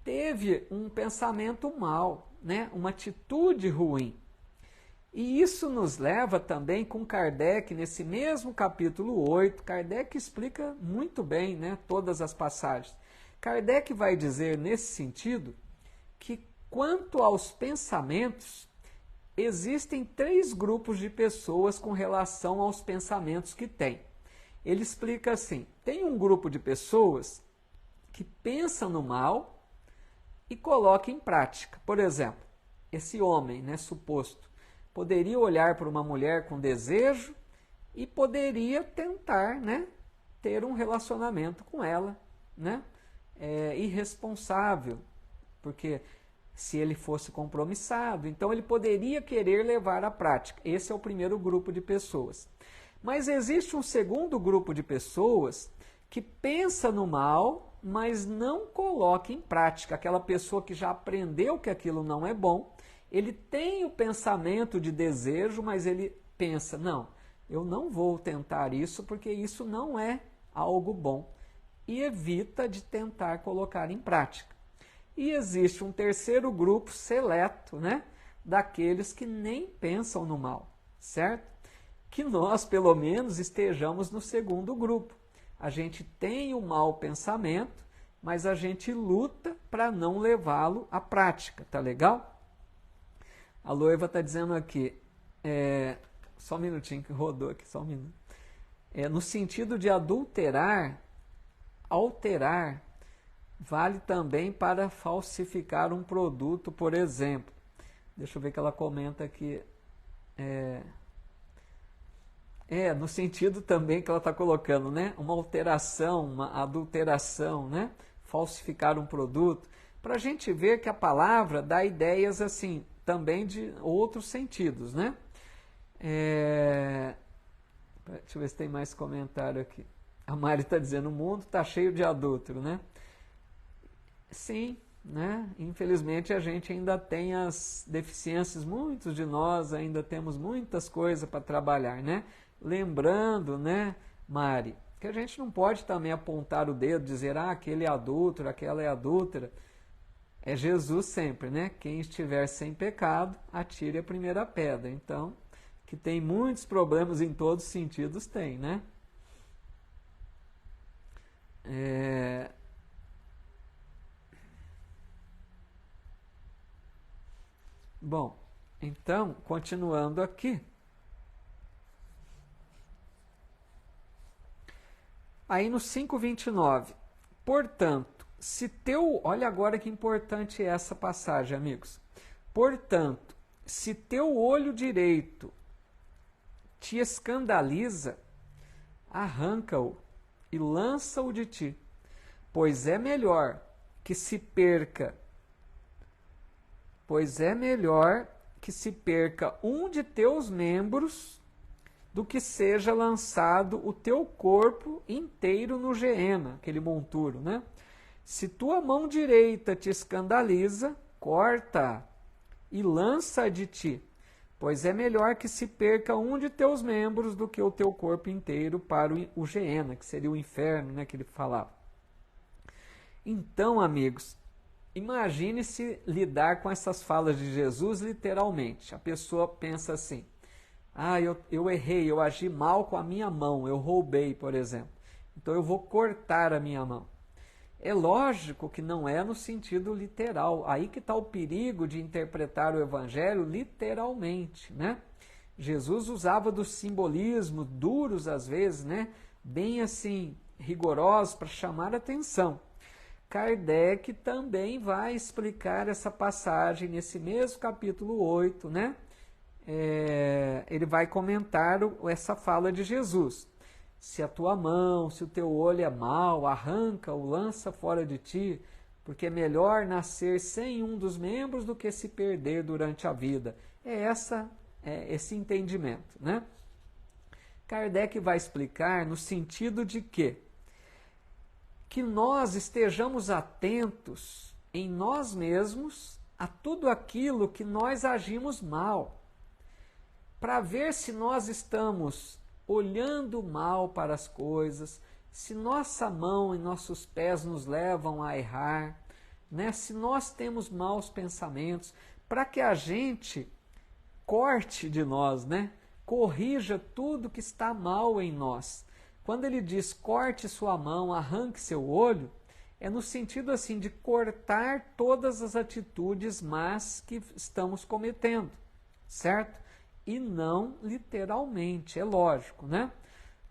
Speaker 1: teve um pensamento mau, né? Uma atitude ruim. E isso nos leva também com Kardec, nesse mesmo capítulo 8, Kardec explica muito bem, né, todas as passagens. Kardec vai dizer nesse sentido que quanto aos pensamentos, existem 3 grupos de pessoas com relação aos pensamentos que têm. Ele explica assim, tem um grupo de pessoas que pensam no mal e colocam em prática. Por exemplo, esse homem, né, suposto, poderia olhar para uma mulher com desejo e poderia tentar, né, ter um relacionamento com ela, né, irresponsável, porque se ele fosse compromissado, então ele poderia querer levar à prática. Esse é o primeiro grupo de pessoas. Mas existe um segundo grupo de pessoas que pensa no mal, mas não coloca em prática. Aquela pessoa que já aprendeu que aquilo não é bom, ele tem o pensamento de desejo, mas ele pensa, não, eu não vou tentar isso porque isso não é algo bom. E evita de tentar colocar em prática. E existe um terceiro grupo seleto, né, daqueles que nem pensam no mal, certo? Que nós, pelo menos, estejamos no segundo grupo. A gente tem o mau pensamento, mas a gente luta para não levá-lo à prática, tá legal? A Loiva está dizendo aqui, só um minutinho que rodou aqui, só um minuto. No sentido de adulterar, alterar, vale também para falsificar um produto, por exemplo. Deixa eu ver que ela comenta aqui. No sentido também que ela está colocando, né? Uma alteração, uma adulteração, né? Falsificar um produto. Para a gente ver que a palavra dá ideias assim, também de outros sentidos, né? Deixa eu ver se tem mais comentário aqui. A Mari está dizendo, o mundo está cheio de adúltero, né? Sim, né? Infelizmente a gente ainda tem as deficiências, muitos de nós ainda temos muitas coisas para trabalhar, né? Lembrando, né, Mari, que a gente não pode também apontar o dedo, dizer, aquele é adúltero, aquela é adúltera. É Jesus sempre, né? Quem estiver sem pecado, atire a primeira pedra. Então, que tem muitos problemas em todos os sentidos, tem, né? Bom, então, continuando aqui. Aí no 5:29, portanto, se teu... Olha agora que importante é essa passagem, amigos. Portanto, se teu olho direito te escandaliza, arranca-o e lança-o de ti, pois é melhor que se perca um de teus membros do que seja lançado o teu corpo inteiro no Geena, aquele monturo, né? Se tua mão direita te escandaliza, corta e lança de ti, pois é melhor que se perca um de teus membros do que o teu corpo inteiro para o Geena, que seria o inferno, né, que ele falava. Então, amigos, imagine-se lidar com essas falas de Jesus literalmente. A pessoa pensa assim, eu errei, eu agi mal com a minha mão, eu roubei, por exemplo. Então eu vou cortar a minha mão. É lógico que não é no sentido literal. Aí que está o perigo de interpretar o Evangelho literalmente, né? Jesus usava dos simbolismos duros às vezes, né? Bem assim, rigorosos para chamar a atenção. Kardec também vai explicar essa passagem nesse mesmo capítulo 8, né? Ele vai comentar essa fala de Jesus. se a tua mão, se o teu olho é mau, arranca-o, lança fora de ti, porque é melhor nascer sem um dos membros do que se perder durante a vida. É esse entendimento, né? Kardec vai explicar no sentido de que nós estejamos atentos em nós mesmos a tudo aquilo que nós agimos mal, para ver se nós estamos olhando mal para as coisas, se nossa mão e nossos pés nos levam a errar, né? Se nós temos maus pensamentos, para que a gente corte de nós, né? Corrija tudo que está mal em nós. Quando ele diz corte sua mão, arranque seu olho, é no sentido assim de cortar todas as atitudes más que estamos cometendo, certo? E não literalmente, é lógico, né?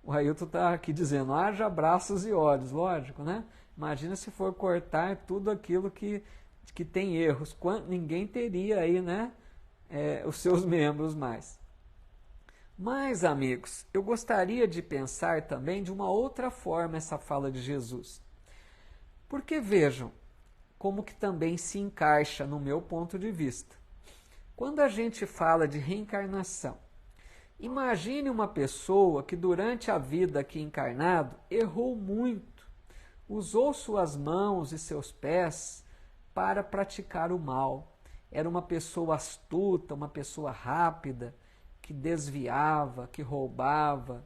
Speaker 1: O Ailton está aqui dizendo, haja braços e olhos, lógico, né? Imagina se for cortar tudo aquilo que tem erros, ninguém teria aí, né? Os seus membros mais. Mas, amigos, eu gostaria de pensar também de uma outra forma essa fala de Jesus. Porque vejam como que também se encaixa no meu ponto de vista. Quando a gente fala de reencarnação, imagine uma pessoa que durante a vida aqui encarnado errou muito, usou suas mãos e seus pés para praticar o mal. Era uma pessoa astuta, uma pessoa rápida, que desviava, que roubava,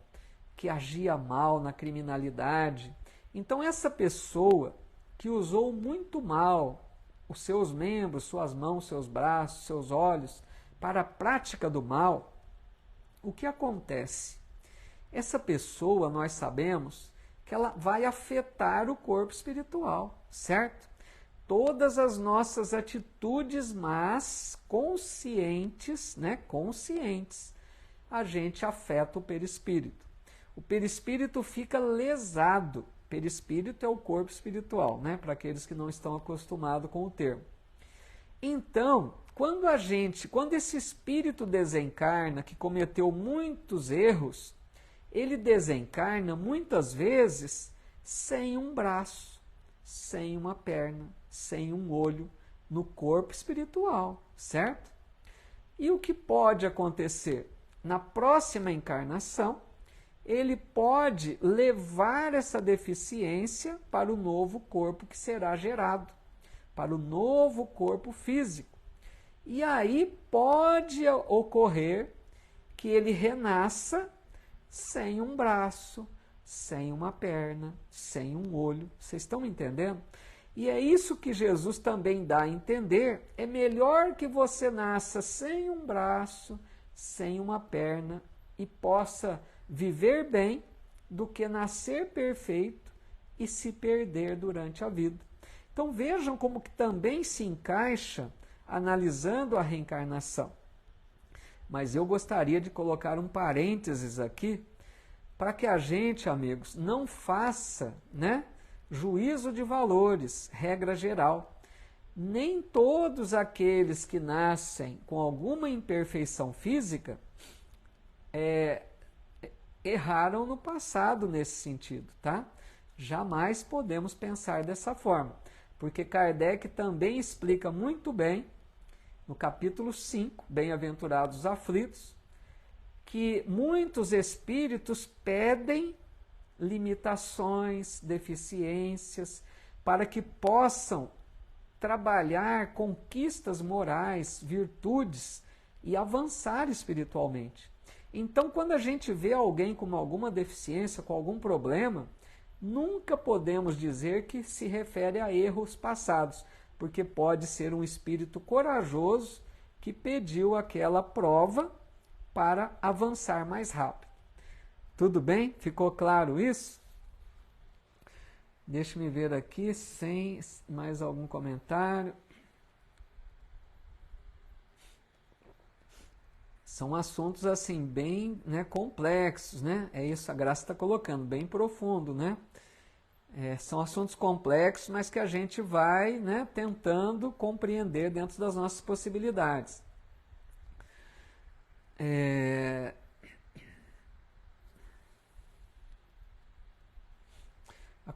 Speaker 1: que agia mal na criminalidade. Então essa pessoa que usou muito mal os seus membros, suas mãos, seus braços, seus olhos para a prática do mal, o que acontece? Essa pessoa, nós sabemos que ela vai afetar o corpo espiritual, certo? Todas as nossas atitudes más, conscientes, né? Conscientes, a gente afeta o perispírito. O perispírito fica lesado. Perispírito é o corpo espiritual, né? Para aqueles que não estão acostumados com o termo. Então, quando esse espírito desencarna, que cometeu muitos erros, ele desencarna muitas vezes sem um braço, sem uma perna, sem um olho no corpo espiritual, certo? E o que pode acontecer? Na próxima encarnação, ele pode levar essa deficiência para o novo corpo que será gerado, para o novo corpo físico. E aí pode ocorrer que ele renasça sem um braço, sem uma perna, sem um olho. Vocês estão entendendo? E é isso que Jesus também dá a entender. É melhor que você nasça sem um braço, sem uma perna e possa viver bem do que nascer perfeito e se perder durante a vida. Então vejam como que também se encaixa analisando a reencarnação. Mas eu gostaria de colocar um parênteses aqui para que a gente, amigos, não faça, né, juízo de valores, regra geral. Nem todos aqueles que nascem com alguma imperfeição física erraram no passado nesse sentido, tá? Jamais podemos pensar dessa forma, porque Kardec também explica muito bem, no capítulo 5, Bem-aventurados os aflitos, que muitos espíritos pedem limitações, deficiências, para que possam trabalhar conquistas morais, virtudes e avançar espiritualmente. Então, quando a gente vê alguém com alguma deficiência, com algum problema, nunca podemos dizer que se refere a erros passados, porque pode ser um espírito corajoso que pediu aquela prova para avançar mais rápido. Tudo bem? Ficou claro isso? Deixa-me ver aqui, sem mais algum comentário. São assuntos assim bem, né, complexos, né? É isso, a Graça está colocando, bem profundo, né? São assuntos complexos, mas que a gente vai, né, tentando compreender dentro das nossas possibilidades.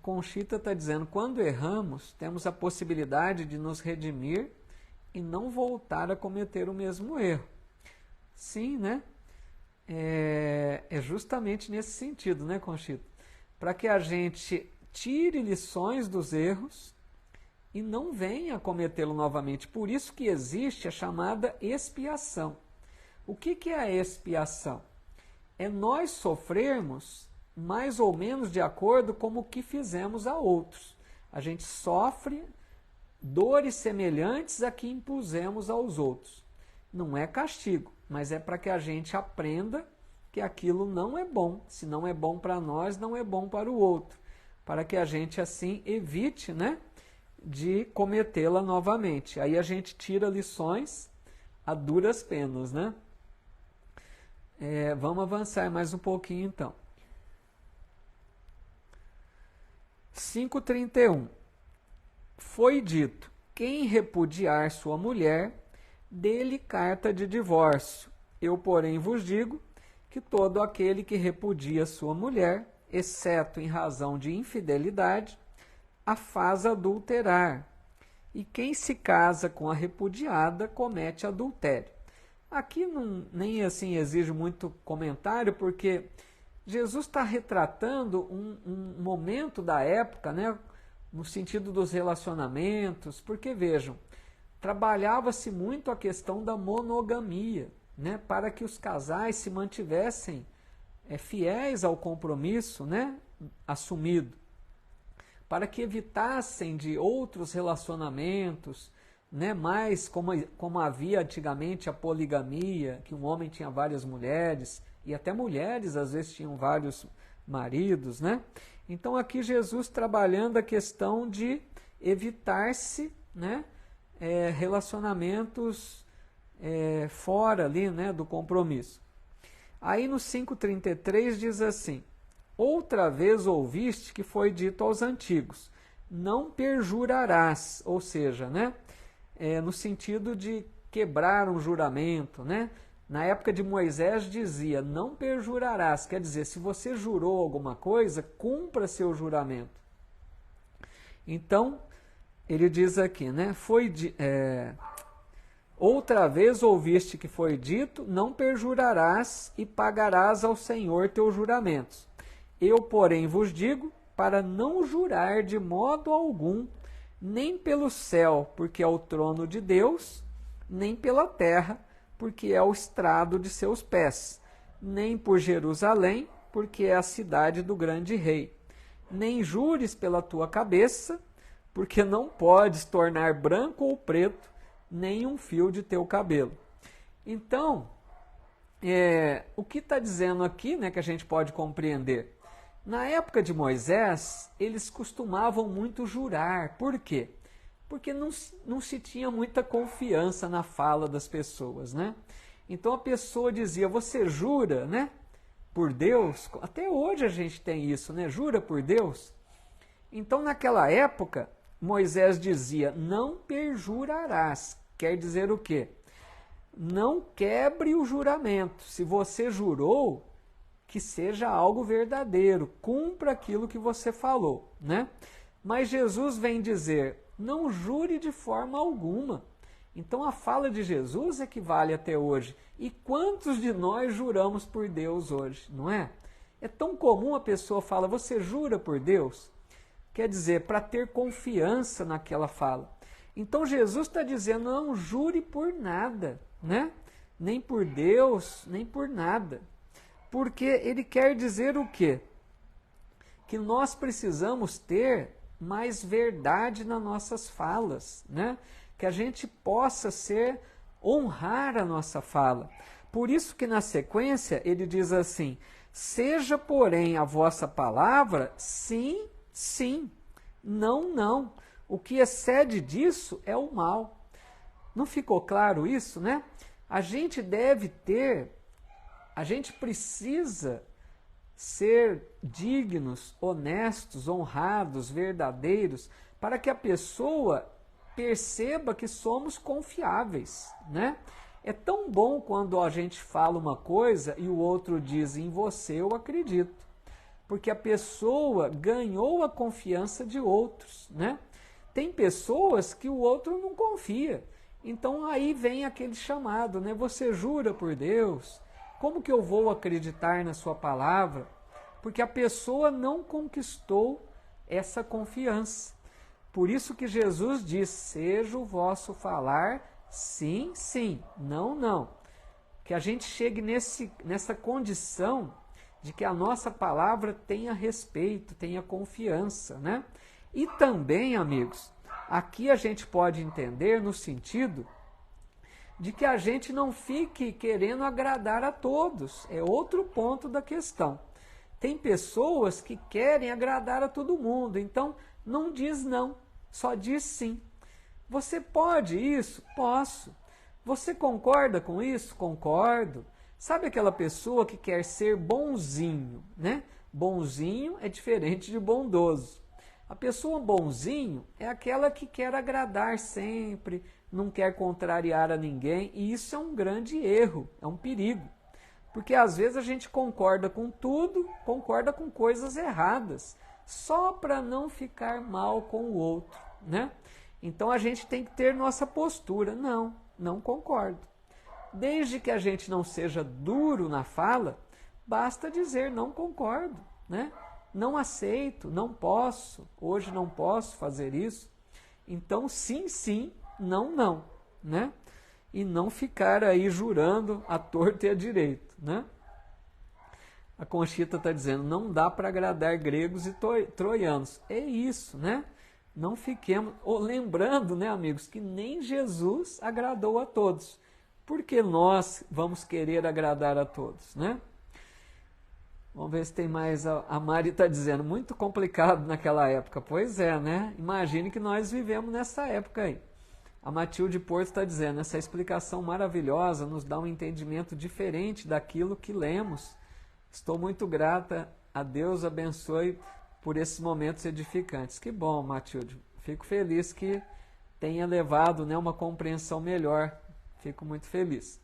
Speaker 1: Conchita está dizendo, quando erramos, temos a possibilidade de nos redimir e não voltar a cometer o mesmo erro. Sim, né? É justamente nesse sentido, né, Conchita? Para que a gente tire lições dos erros e não venha a cometê-lo novamente. Por isso que existe a chamada expiação. O que é a expiação? É nós sofrermos mais ou menos de acordo com o que fizemos a outros. A gente sofre dores semelhantes a que impusemos aos outros. Não é castigo, mas é para que a gente aprenda que aquilo não é bom. Se não é bom para nós, não é bom para o outro. Para que a gente assim evite, né, de cometê-la novamente. Aí a gente tira lições a duras penas, né? Vamos avançar mais um pouquinho então. 5:31. Foi dito, quem repudiar sua mulher, dê-lhe carta de divórcio. Eu, porém, vos digo que todo aquele que repudia sua mulher, exceto em razão de infidelidade, a faz adulterar. E quem se casa com a repudiada comete adultério. Aqui nem assim exige muito comentário, porque Jesus está retratando um momento da época, né, no sentido dos relacionamentos, porque vejam, trabalhava-se muito a questão da monogamia, né, para que os casais se mantivessem fiéis ao compromisso, né, assumido, para que evitassem de outros relacionamentos, né, mais como havia antigamente a poligamia, que um homem tinha várias mulheres, e até mulheres às vezes tinham vários maridos, né? Então aqui Jesus trabalhando a questão de evitar-se, né, relacionamentos fora ali, né, do compromisso. Aí no 5:33 diz assim, outra vez ouviste que foi dito aos antigos, não perjurarás, ou seja, né, no sentido de quebrar um juramento, né? Na época de Moisés dizia, não perjurarás, quer dizer, se você jurou alguma coisa, cumpra seu juramento. Então, ele diz aqui, né? Outra vez ouviste que foi dito, não perjurarás e pagarás ao Senhor teus juramentos. Eu, porém, vos digo, para não jurar de modo algum, nem pelo céu, porque é o trono de Deus, nem pela terra, porque é o estrado de seus pés, nem por Jerusalém, porque é a cidade do grande rei. Nem jures pela tua cabeça, porque não podes tornar branco ou preto nem um fio de teu cabelo. Então, o que está dizendo aqui, né, que a gente pode compreender? Na época de Moisés, eles costumavam muito jurar. Por quê? Porque não se tinha muita confiança na fala das pessoas, né? Então a pessoa dizia, você jura, né? Por Deus? Até hoje a gente tem isso, né? Jura por Deus? Então naquela época, Moisés dizia, não perjurarás. Quer dizer o quê? Não quebre o juramento. Se você jurou, que seja algo verdadeiro. Cumpra aquilo que você falou, né? Mas Jesus vem dizer, não jure de forma alguma. Então a fala de Jesus é que vale até hoje. E quantos de nós juramos por Deus hoje, não é? É tão comum a pessoa falar, você jura por Deus? Quer dizer, para ter confiança naquela fala. Então Jesus está dizendo, não jure por nada, né? Nem por Deus, nem por nada. Porque ele quer dizer o quê? Que nós precisamos ter mais verdade nas nossas falas, né? Que a gente possa honrar a nossa fala. Por isso que na sequência ele diz assim, seja porém a vossa palavra sim, sim, não, não. O que excede disso é o mal. Não ficou claro isso, né? A gente precisa ser dignos, honestos, honrados, verdadeiros, para que a pessoa perceba que somos confiáveis, né? É tão bom quando a gente fala uma coisa e o outro diz, em você eu acredito. porque a pessoa ganhou a confiança de outros, né? Tem pessoas que o outro não confia. Então aí vem aquele chamado, né? Você jura por Deus? Como que eu vou acreditar na sua palavra? Porque a pessoa não conquistou essa confiança. Por isso que Jesus diz: seja o vosso falar sim, sim, não, não. Que a gente chegue nessa condição de que a nossa palavra tenha respeito, tenha confiança, né? E também, amigos, aqui a gente pode entender no sentido de que a gente não fique querendo agradar a todos. É outro ponto da questão. Tem pessoas que querem agradar a todo mundo, então não diz não, só diz sim. Você pode isso? Posso. Você concorda com isso? Concordo. Sabe aquela pessoa que quer ser bonzinho, né? Bonzinho é diferente de bondoso. A pessoa bonzinho é aquela que quer agradar sempre, não quer contrariar a ninguém, e isso é um grande erro, é um perigo. Porque às vezes a gente concorda com tudo, concorda com coisas erradas, só para não ficar mal com o outro, né? Então a gente tem que ter nossa postura. Não, não concordo. Desde que a gente não seja duro na fala, basta dizer não concordo, né? Não aceito, não posso, hoje não posso fazer isso. Então sim, sim, não, não, né? E não ficar aí jurando à torta e à direita, né? A Conchita está dizendo, não dá para agradar gregos e troianos. É isso, né? Não fiquemos... Lembrando, né, amigos, que nem Jesus agradou a todos. Por que nós vamos querer agradar a todos, né? Vamos ver se tem mais. A Mari está dizendo, muito complicado naquela época. Pois é, né? Imagine que nós vivemos nessa época aí. A Matilde Porto está dizendo, essa explicação maravilhosa nos dá um entendimento diferente daquilo que lemos. Estou muito grata, a Deus abençoe por esses momentos edificantes. Que bom, Matilde. Fico feliz que tenha levado, né, uma compreensão melhor. Fico muito feliz.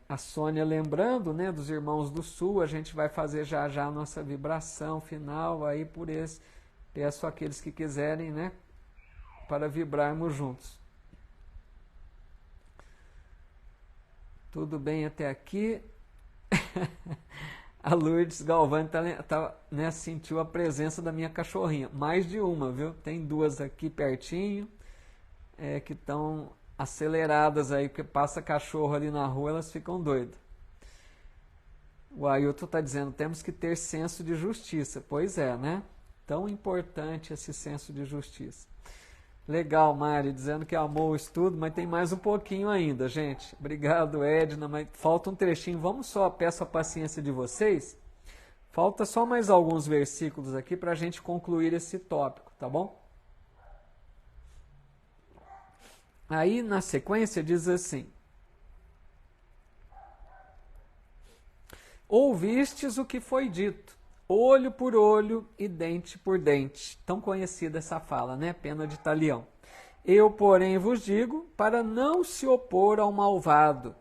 Speaker 1: A Sônia lembrando, né, dos irmãos do Sul, a gente vai fazer já já a nossa vibração final aí por esse. Peço àqueles que quiserem, né, para vibrarmos juntos. Tudo bem até aqui? A Lourdes Galvani né, sentiu a presença da minha cachorrinha. Mais de uma, viu? Tem duas aqui pertinho, que estão aceleradas aí, porque passa cachorro ali na rua, elas ficam doidas. O Ailton está dizendo, temos que ter senso de justiça. Pois é, né? Tão importante esse senso de justiça. Legal, Mari, dizendo que amou o estudo, mas tem mais um pouquinho ainda, gente. Obrigado, Edna, mas falta um trechinho. Vamos só, peço a paciência de vocês. Falta só mais alguns versículos aqui para a gente concluir esse tópico, tá bom? Aí, na sequência, diz assim: ouvistes o que foi dito, olho por olho e dente por dente. Tão conhecida essa fala, né? Pena de Talião. Eu, porém, vos digo, para não se opor ao malvado.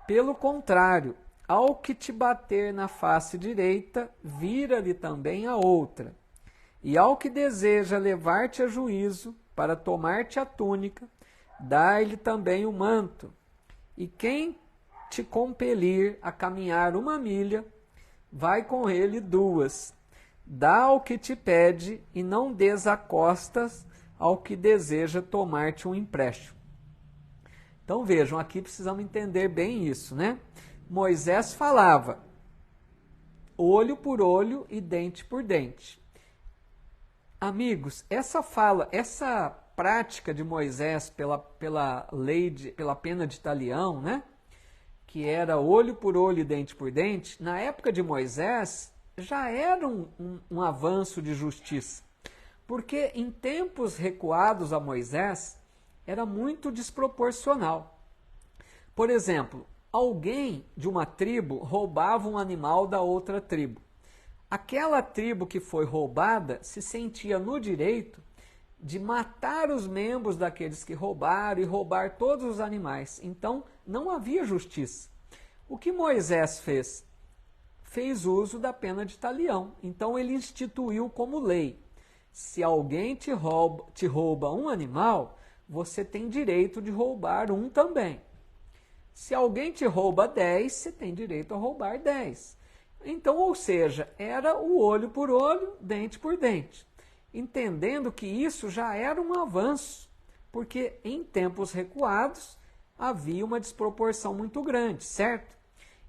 Speaker 1: Pelo contrário, ao que te bater na face direita, vira-lhe também a outra. E ao que deseja levar-te a juízo, para tomar-te a túnica, dai-lhe também o manto. E quem te compelir a caminhar 1 milha, vai com ele 2. Dá ao que te pede e não desacostas ao que deseja tomar-te um empréstimo. Então vejam, aqui precisamos entender bem isso, né? Moisés falava olho por olho e dente por dente. Amigos, essa prática de Moisés pela pena de Talião, né? Que era olho por olho e dente por dente, na época de Moisés já era um avanço de justiça. Porque em tempos recuados a Moisés era muito desproporcional. Por exemplo, alguém de uma tribo roubava um animal da outra tribo. Aquela tribo que foi roubada se sentia no direito de matar os membros daqueles que roubaram e roubar todos os animais. Então, não havia justiça. O que Moisés fez? fez uso da pena de talião. Então ele instituiu como lei: se alguém te rouba um animal, você tem direito de roubar um também. Se alguém te rouba 10, você tem direito a roubar 10. Então, ou seja, era o olho por olho, dente por dente. Entendendo que isso já era um avanço, porque em tempos recuados havia uma desproporção muito grande, certo?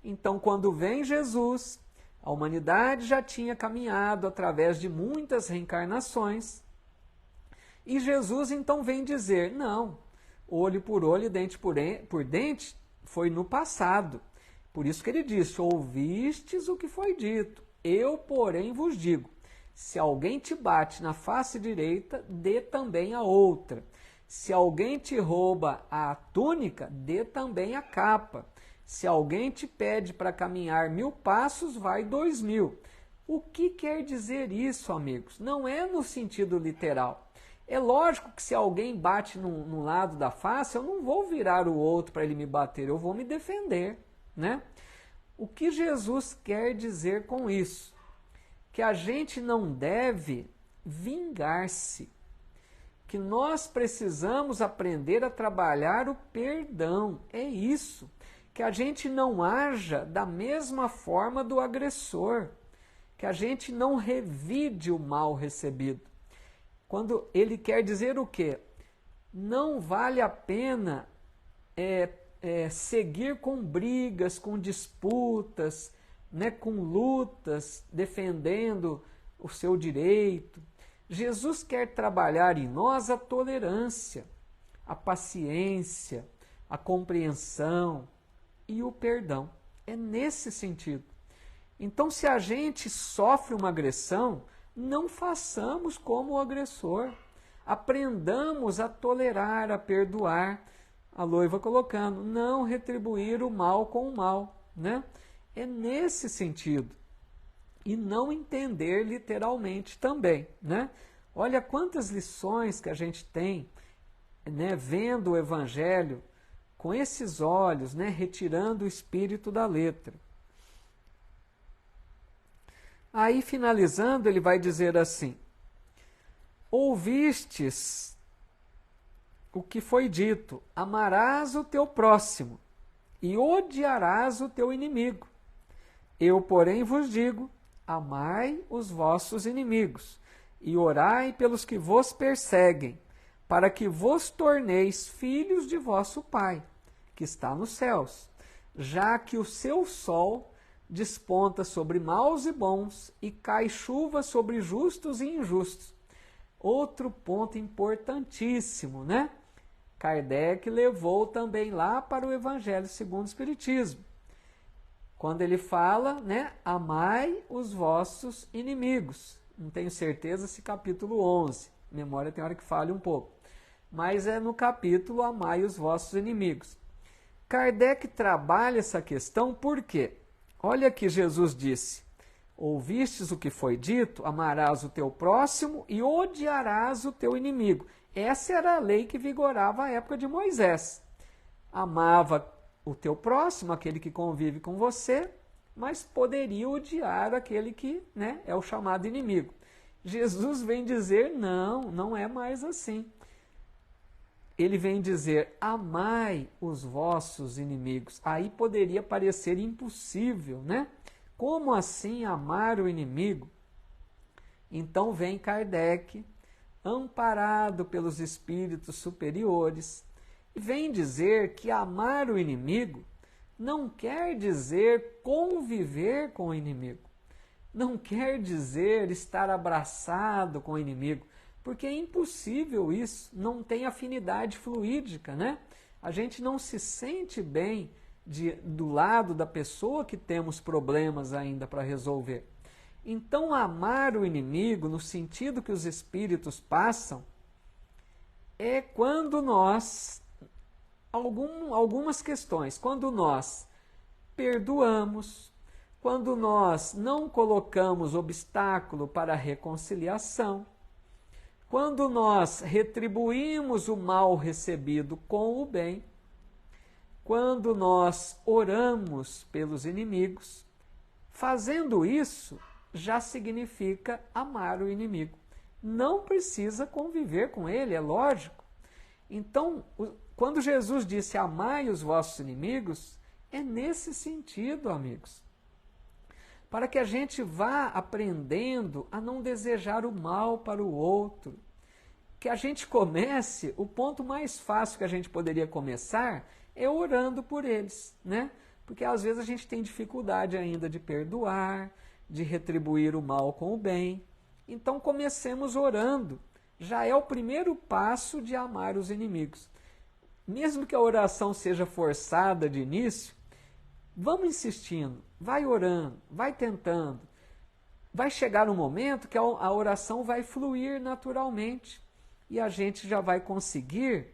Speaker 1: Então, quando vem Jesus, a humanidade já tinha caminhado através de muitas reencarnações, e Jesus então vem dizer: não, olho por olho, dente por dente foi no passado. Por isso que ele disse: ouvistes o que foi dito, eu, porém, vos digo, se alguém te bate na face direita, dê também a outra. Se alguém te rouba a túnica, dê também a capa. Se alguém te pede para caminhar 1000 passos, vai 2000. O que quer dizer isso, amigos? Não é no sentido literal. É lógico que se alguém bate num lado da face, eu não vou virar o outro para ele me bater, eu vou me defender, né? O que Jesus quer dizer com isso? Que a gente não deve vingar-se, que nós precisamos aprender a trabalhar o perdão. É isso, que a gente não haja da mesma forma do agressor, que a gente não revide o mal recebido. Quando ele quer dizer o quê? Não vale a pena seguir com brigas, com disputas, né, com lutas, defendendo o seu direito. Jesus quer trabalhar em nós a tolerância, a paciência, a compreensão e o perdão. É nesse sentido. Então, se a gente sofre uma agressão, não façamos como o agressor. Aprendamos a tolerar, a perdoar. A Loiva colocando: não retribuir o mal com o mal, né? É nesse sentido. E não entender literalmente também, né? Olha quantas lições que a gente tem, né, vendo o Evangelho com esses olhos, né, retirando o espírito da letra. Aí, finalizando, ele vai dizer assim: ouvistes o que foi dito, amarás o teu próximo e odiarás o teu inimigo. Eu, porém, vos digo: amai os vossos inimigos e orai pelos que vos perseguem, para que vos torneis filhos de vosso Pai, que está nos céus, já que o seu sol desponta sobre maus e bons e cai chuva sobre justos e injustos. Outro ponto importantíssimo, né? Kardec levou também lá para o Evangelho segundo o Espiritismo. Quando ele fala, né, amai os vossos inimigos. Não tenho certeza se capítulo 11. Memória tem hora que falha um pouco. Mas é no capítulo amai os vossos inimigos. Kardec trabalha essa questão por quê? Olha que Jesus disse: ouvistes o que foi dito, amarás o teu próximo e odiarás o teu inimigo. Essa era a lei que vigorava à época de Moisés. Amava o teu próximo, aquele que convive com você, mas poderia odiar aquele que, né, é o chamado inimigo. Jesus vem dizer: não, não é mais assim. Ele vem dizer: amai os vossos inimigos. Aí poderia parecer impossível, né? Como assim amar o inimigo? Então vem Kardec, amparado pelos espíritos superiores, e vem dizer que amar o inimigo não quer dizer conviver com o inimigo. Não quer dizer estar abraçado com o inimigo, porque é impossível isso, não tem afinidade fluídica, né? A gente não se sente bem do lado da pessoa que temos problemas ainda para resolver. Então, amar o inimigo, no sentido que os espíritos passam, é quando nós, algumas questões, quando nós perdoamos, quando nós não colocamos obstáculo para a reconciliação, quando nós retribuímos o mal recebido com o bem, quando nós oramos pelos inimigos, Fazendo isso, já significa amar o inimigo. Não precisa conviver com ele, é lógico. Então, quando Jesus disse amai os vossos inimigos, é nesse sentido, amigos. Para que a gente vá aprendendo a não desejar o mal para o outro. Que a gente comece, o ponto mais fácil que a gente poderia começar é orando por eles, né? Porque às vezes a gente tem dificuldade ainda de perdoar, de retribuir o mal com o bem. Então comecemos orando. Já é o primeiro passo de amar os inimigos. Mesmo que a oração seja forçada de início, vamos insistindo, vai orando, vai tentando. Vai chegar um momento que a oração vai fluir naturalmente e a gente já vai conseguir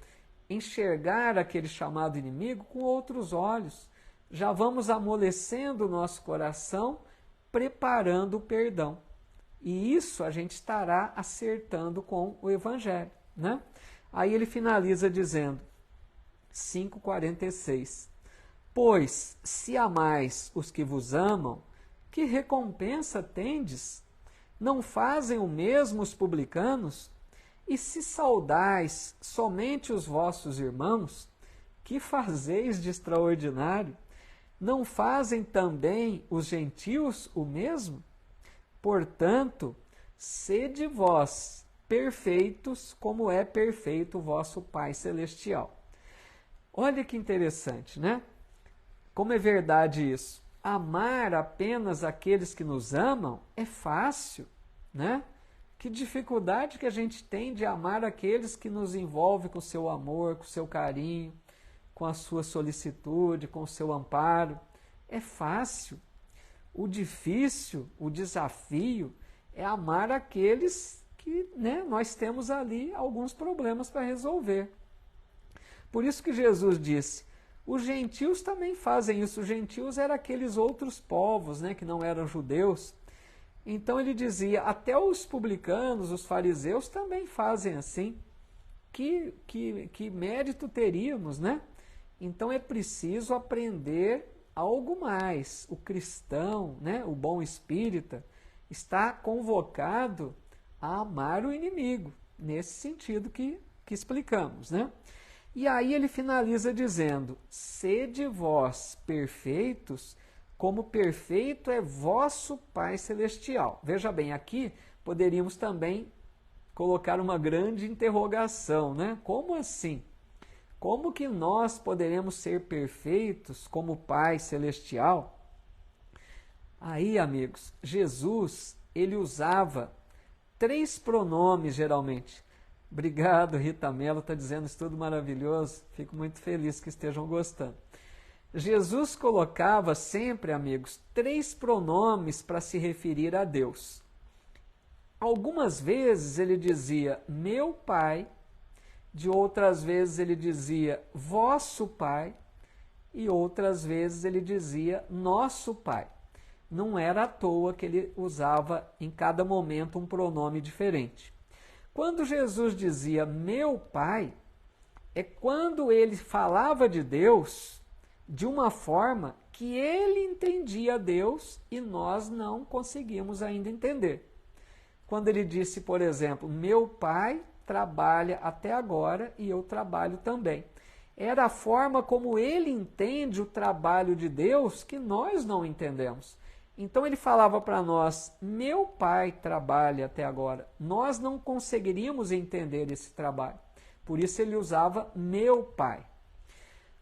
Speaker 1: enxergar aquele chamado inimigo com outros olhos. Já vamos amolecendo o nosso coração, preparando o perdão. E isso a gente estará acertando com o Evangelho, né? Aí ele finaliza dizendo, 5,46, pois se amais os que vos amam, que recompensa tendes? Não fazem o mesmo os publicanos? E se saudais somente os vossos irmãos, que fazeis de extraordinário? Não fazem também os gentios o mesmo? Portanto, sede vós perfeitos, como é perfeito o vosso Pai Celestial. Olha que interessante, né? Como é verdade isso? Amar apenas aqueles que nos amam é fácil, né? Que dificuldade que a gente tem de amar aqueles que nos envolvem com seu amor, com seu carinho, com a sua solicitude, com o seu amparo. É fácil. O difícil, o desafio é amar aqueles que, né, nós temos ali alguns problemas para resolver. Por isso que Jesus disse, os gentios também fazem isso. Os gentios eram aqueles outros povos, né, que não eram judeus. Então ele dizia, até os publicanos, os fariseus também fazem assim. Que mérito teríamos, né? Então é preciso aprender algo mais. O cristão, né, o bom espírita, está convocado a amar o inimigo, nesse sentido que explicamos, né? E aí ele finaliza dizendo, sede vós perfeitos, como perfeito é vosso Pai Celestial. Veja bem, aqui poderíamos também colocar uma grande interrogação, né? Como assim? Como que nós poderemos ser perfeitos como Pai Celestial? Aí, amigos, Jesus, ele usava 3 pronomes geralmente. Obrigado, Rita Mello, está dizendo isso tudo maravilhoso. Fico muito feliz que estejam gostando. Jesus colocava sempre, amigos, 3 pronomes para se referir a Deus. Algumas vezes ele dizia meu Pai, de outras vezes ele dizia vosso Pai, e outras vezes ele dizia nosso Pai. Não era à toa que ele usava em cada momento um pronome diferente. Quando Jesus dizia meu Pai, é quando ele falava de Deus de uma forma que ele entendia Deus e nós não conseguimos ainda entender. Quando ele disse, por exemplo, meu Pai trabalha até agora e eu trabalho também. Era a forma como ele entende o trabalho de Deus que nós não entendemos. Então ele falava para nós, meu Pai trabalha até agora. Nós não conseguiríamos entender esse trabalho. Por isso ele usava meu Pai.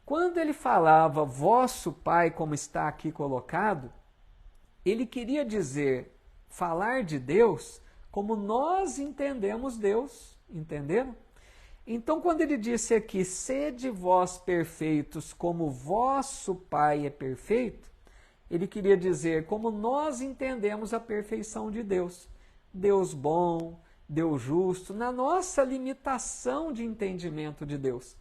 Speaker 1: Quando ele falava vosso Pai, como está aqui colocado, ele queria dizer, falar de Deus como nós entendemos Deus. Entenderam? Então quando ele disse aqui, sede vós perfeitos como vosso Pai é perfeito, ele queria dizer como nós entendemos a perfeição de Deus. Deus bom, Deus justo, na nossa limitação de entendimento de Deus.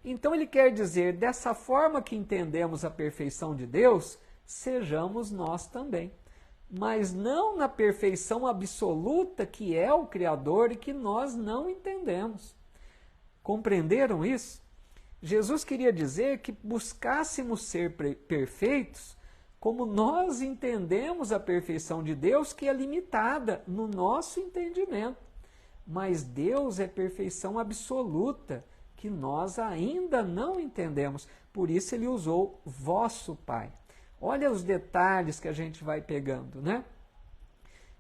Speaker 1: Então ele quer dizer, dessa forma que entendemos a perfeição de Deus, sejamos nós também. Mas não na perfeição absoluta que é o Criador e que nós não entendemos. Compreenderam isso? Jesus queria dizer que buscássemos ser perfeitos como nós entendemos a perfeição de Deus, que é limitada no nosso entendimento. Mas Deus é perfeição absoluta, que nós ainda não entendemos. Por isso ele usou vosso Pai. Olha os detalhes que a gente vai pegando, né?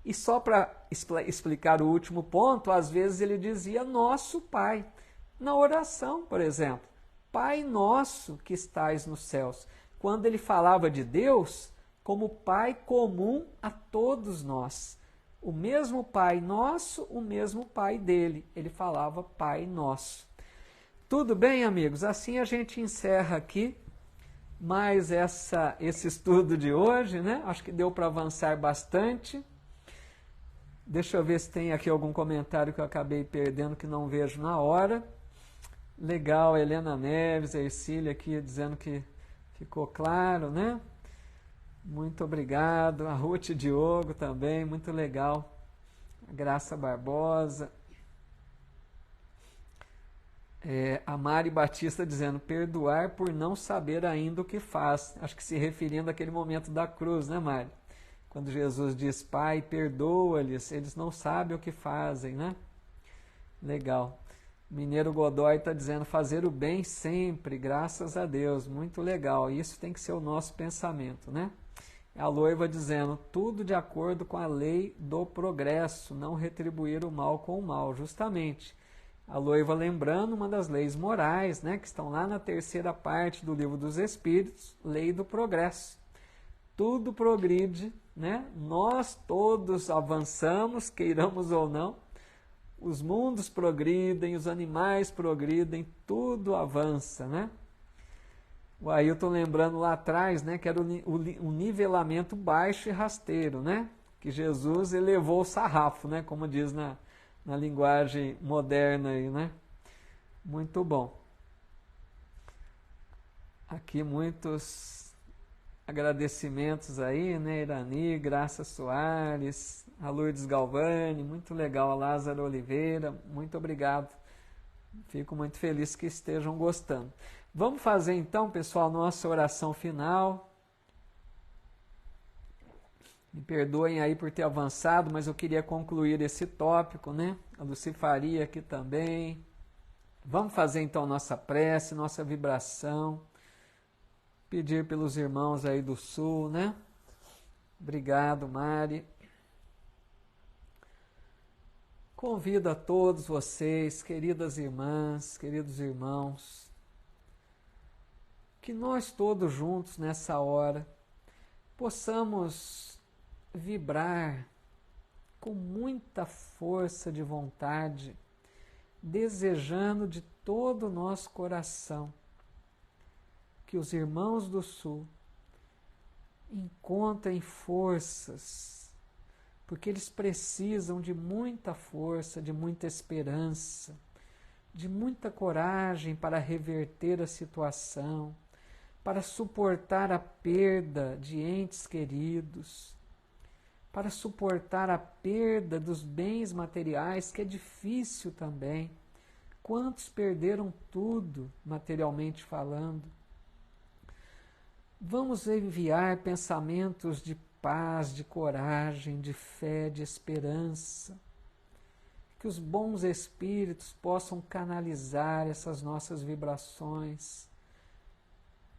Speaker 1: E só para explicar o último ponto, às vezes ele dizia nosso Pai. Na oração, por exemplo, Pai nosso que estais nos céus. Quando ele falava de Deus como Pai comum a todos nós. O mesmo Pai nosso, o mesmo Pai dele. Ele falava Pai nosso. Tudo bem, amigos? Assim a gente encerra aqui mais esse estudo de hoje, né? Acho que deu para avançar bastante. Deixa eu ver se tem aqui algum comentário que eu acabei perdendo, que não vejo na hora. Legal, Helena Neves, a Ercília aqui dizendo que ficou claro, né? Muito obrigado. A Ruth Diogo também, muito legal. A Graça Barbosa. A Mari Batista dizendo, perdoar por não saber ainda o que faz. Acho que se referindo àquele momento da cruz, né, Mari? Quando Jesus diz, Pai, perdoa-lhes, eles não sabem o que fazem, né? Legal. Mineiro Godoy está dizendo, fazer o bem sempre, graças a Deus. Muito legal. Isso tem que ser o nosso pensamento, né? A Loiva dizendo, tudo de acordo com a lei do progresso, não retribuir o mal com o mal. Justamente. A Loiva lembrando uma das leis morais, né? Que estão lá na terceira parte do Livro dos Espíritos, lei do progresso. Tudo progride, né? Nós todos avançamos, queiramos ou não. Os mundos progridem, os animais progridem, tudo avança, né? O Ailton lembrando lá atrás, né, que era o nivelamento baixo e rasteiro, né? Que Jesus elevou o sarrafo, né? Como diz na linguagem moderna aí, né? Muito bom. Aqui muitos agradecimentos aí, né, Irani, Graça Soares, a Lourdes Galvani, muito legal, a Lázaro Oliveira, muito obrigado. Fico muito feliz que estejam gostando. Vamos fazer então, pessoal, nossa oração final. Me perdoem aí por ter avançado, mas eu queria concluir esse tópico, né? A Lucifaria aqui também. Vamos fazer então nossa prece, nossa vibração. Pedir pelos irmãos aí do Sul, né? Obrigado, Mari. Convido a todos vocês, queridas irmãs, queridos irmãos, que nós todos juntos nessa hora possamos vibrar com muita força de vontade, desejando de todo o nosso coração que os irmãos do Sul encontrem forças, porque eles precisam de muita força, de muita esperança, de muita coragem para reverter a situação, para suportar a perda de entes queridos, para suportar a perda dos bens materiais, que é difícil também. Quantos perderam tudo, materialmente falando? Vamos enviar pensamentos de paz, de coragem, de fé, de esperança. Que os bons espíritos possam canalizar essas nossas vibrações,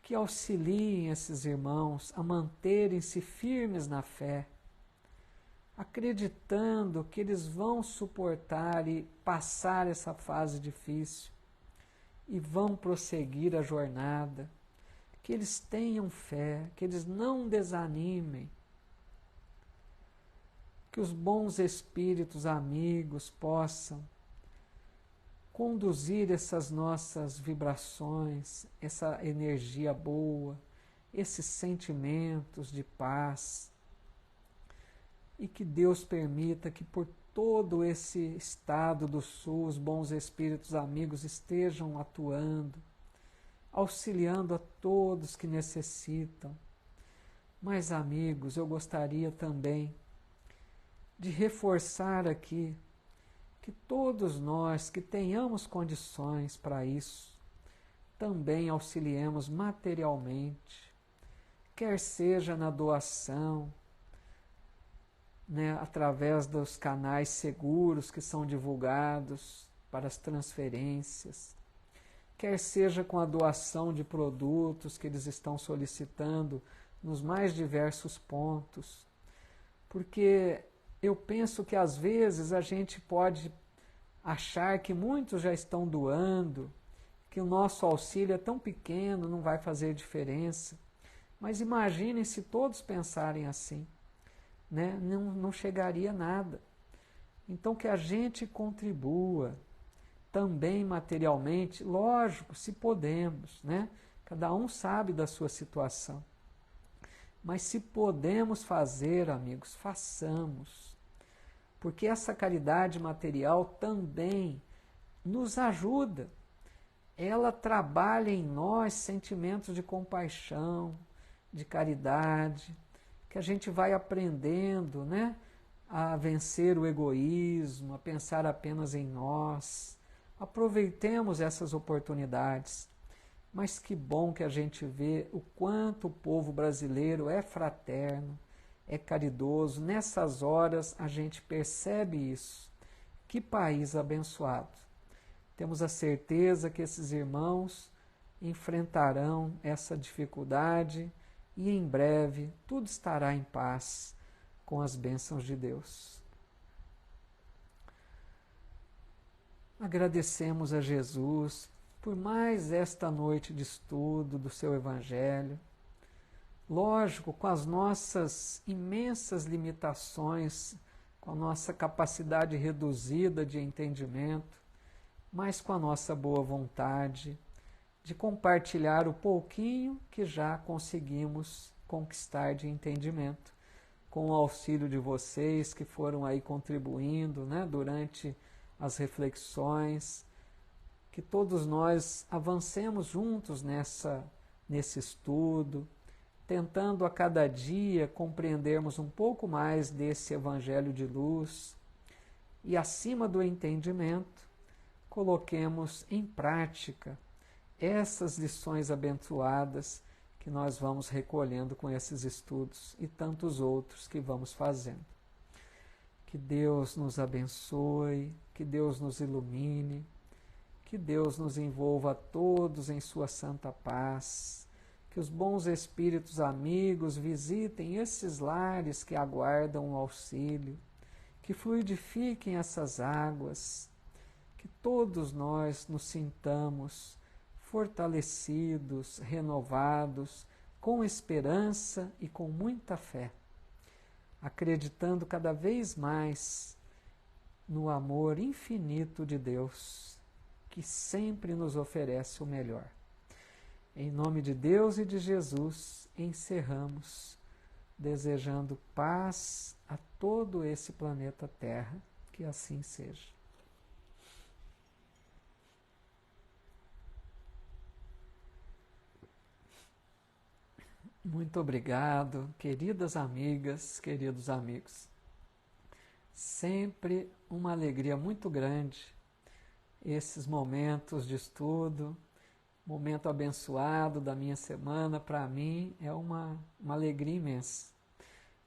Speaker 1: que auxiliem esses irmãos a manterem-se firmes na fé, acreditando que eles vão suportar e passar essa fase difícil e vão prosseguir a jornada. Que eles tenham fé, que eles não desanimem, que os bons espíritos amigos possam conduzir essas nossas vibrações, essa energia boa, esses sentimentos de paz, e que Deus permita que por todo esse estado do Sul, os bons espíritos amigos estejam atuando, auxiliando a todos que necessitam. Mas, amigos, eu gostaria também de reforçar aqui que todos nós que tenhamos condições para isso, também auxiliemos materialmente, quer seja na doação, né, através dos canais seguros que são divulgados para as transferências, quer seja com a doação de produtos que eles estão solicitando nos mais diversos pontos, porque eu penso que às vezes a gente pode achar que muitos já estão doando, que o nosso auxílio é tão pequeno, não vai fazer diferença. Mas imaginem se todos pensarem assim, né? Não chegaria a nada. Então que a gente contribua também materialmente, lógico, se podemos, né? Cada um sabe da sua situação. Mas se podemos fazer, amigos, façamos. Porque essa caridade material também nos ajuda. Ela trabalha em nós sentimentos de compaixão, de caridade, que a gente vai aprendendo, né, a vencer o egoísmo, a pensar apenas em nós. Aproveitemos essas oportunidades. Mas que bom que a gente vê o quanto o povo brasileiro é fraterno, é caridoso. Nessas horas a gente percebe isso. Que país abençoado. Temos a certeza que esses irmãos enfrentarão essa dificuldade e em breve tudo estará em paz com as bênçãos de Deus. Agradecemos a Jesus por mais esta noite de estudo do seu Evangelho. Lógico, com as nossas imensas limitações, com a nossa capacidade reduzida de entendimento, mas com a nossa boa vontade de compartilhar o pouquinho que já conseguimos conquistar de entendimento, com o auxílio de vocês que foram aí contribuindo, né, durante as reflexões, que todos nós avancemos juntos nesse estudo, tentando a cada dia compreendermos um pouco mais desse Evangelho de luz e, acima do entendimento, coloquemos em prática essas lições abençoadas que nós vamos recolhendo com esses estudos e tantos outros que vamos fazendo. Que Deus nos abençoe, que Deus nos ilumine, que Deus nos envolva a todos em sua santa paz, que os bons espíritos amigos visitem esses lares que aguardam o auxílio, que fluidifiquem essas águas, que todos nós nos sintamos fortalecidos, renovados, com esperança e com muita fé, acreditando cada vez mais no amor infinito de Deus, que sempre nos oferece o melhor. Em nome de Deus e de Jesus, encerramos, desejando paz a todo esse planeta Terra, que assim seja. Muito obrigado, queridas amigas, queridos amigos. Sempre uma alegria muito grande esses momentos de estudo, momento abençoado da minha semana, para mim é uma alegria imensa.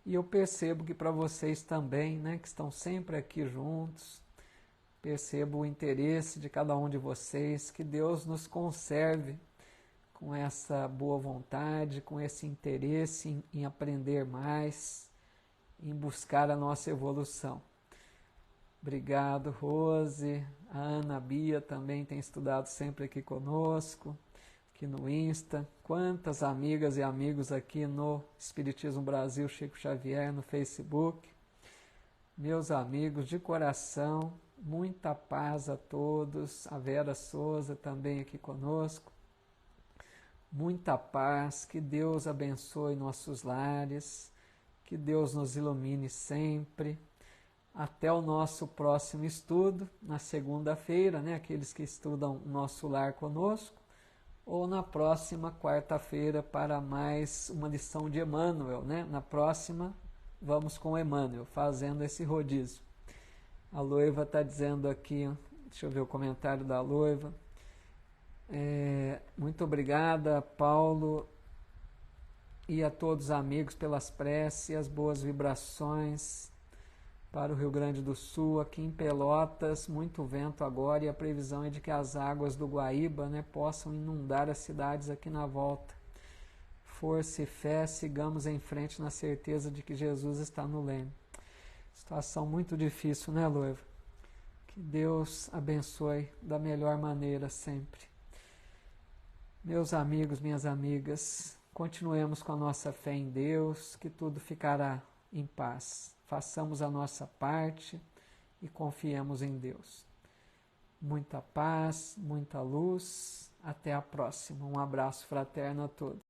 Speaker 1: E eu percebo que para vocês também, né, que estão sempre aqui juntos, percebo o interesse de cada um de vocês, que Deus nos conserve com essa boa vontade, com esse interesse em aprender mais, em buscar a nossa evolução. Obrigado, Rose. A Ana, a Bia também tem estudado sempre aqui conosco, aqui no Insta. Quantas amigas e amigos aqui no Espiritismo Brasil Chico Xavier, no Facebook. Meus amigos, de coração, muita paz a todos. A Vera Souza também aqui conosco. Muita paz, que Deus abençoe nossos lares, que Deus nos ilumine sempre. Até o nosso próximo estudo, na segunda-feira, né, aqueles que estudam o Nosso Lar conosco, ou na próxima quarta-feira para mais uma lição de Emmanuel, né? Na próxima vamos com Emmanuel, fazendo esse rodízio. A Loiva está dizendo aqui, deixa eu ver o comentário da Loiva. Muito obrigada, Paulo. e a todos os amigos pelas preces e as boas vibrações para o Rio Grande do Sul, aqui em Pelotas, muito vento agora, e a previsão é de que as águas do Guaíba, né, possam inundar as cidades aqui na volta. Força e fé, sigamos em frente na certeza de que Jesus está no leme. Situação muito difícil, né, Loiva? Que Deus abençoe da melhor maneira sempre. Meus amigos, minhas amigas, continuemos com a nossa fé em Deus, que tudo ficará em paz. Façamos a nossa parte e confiemos em Deus. Muita paz, muita luz. Até a próxima. Um abraço fraterno a todos.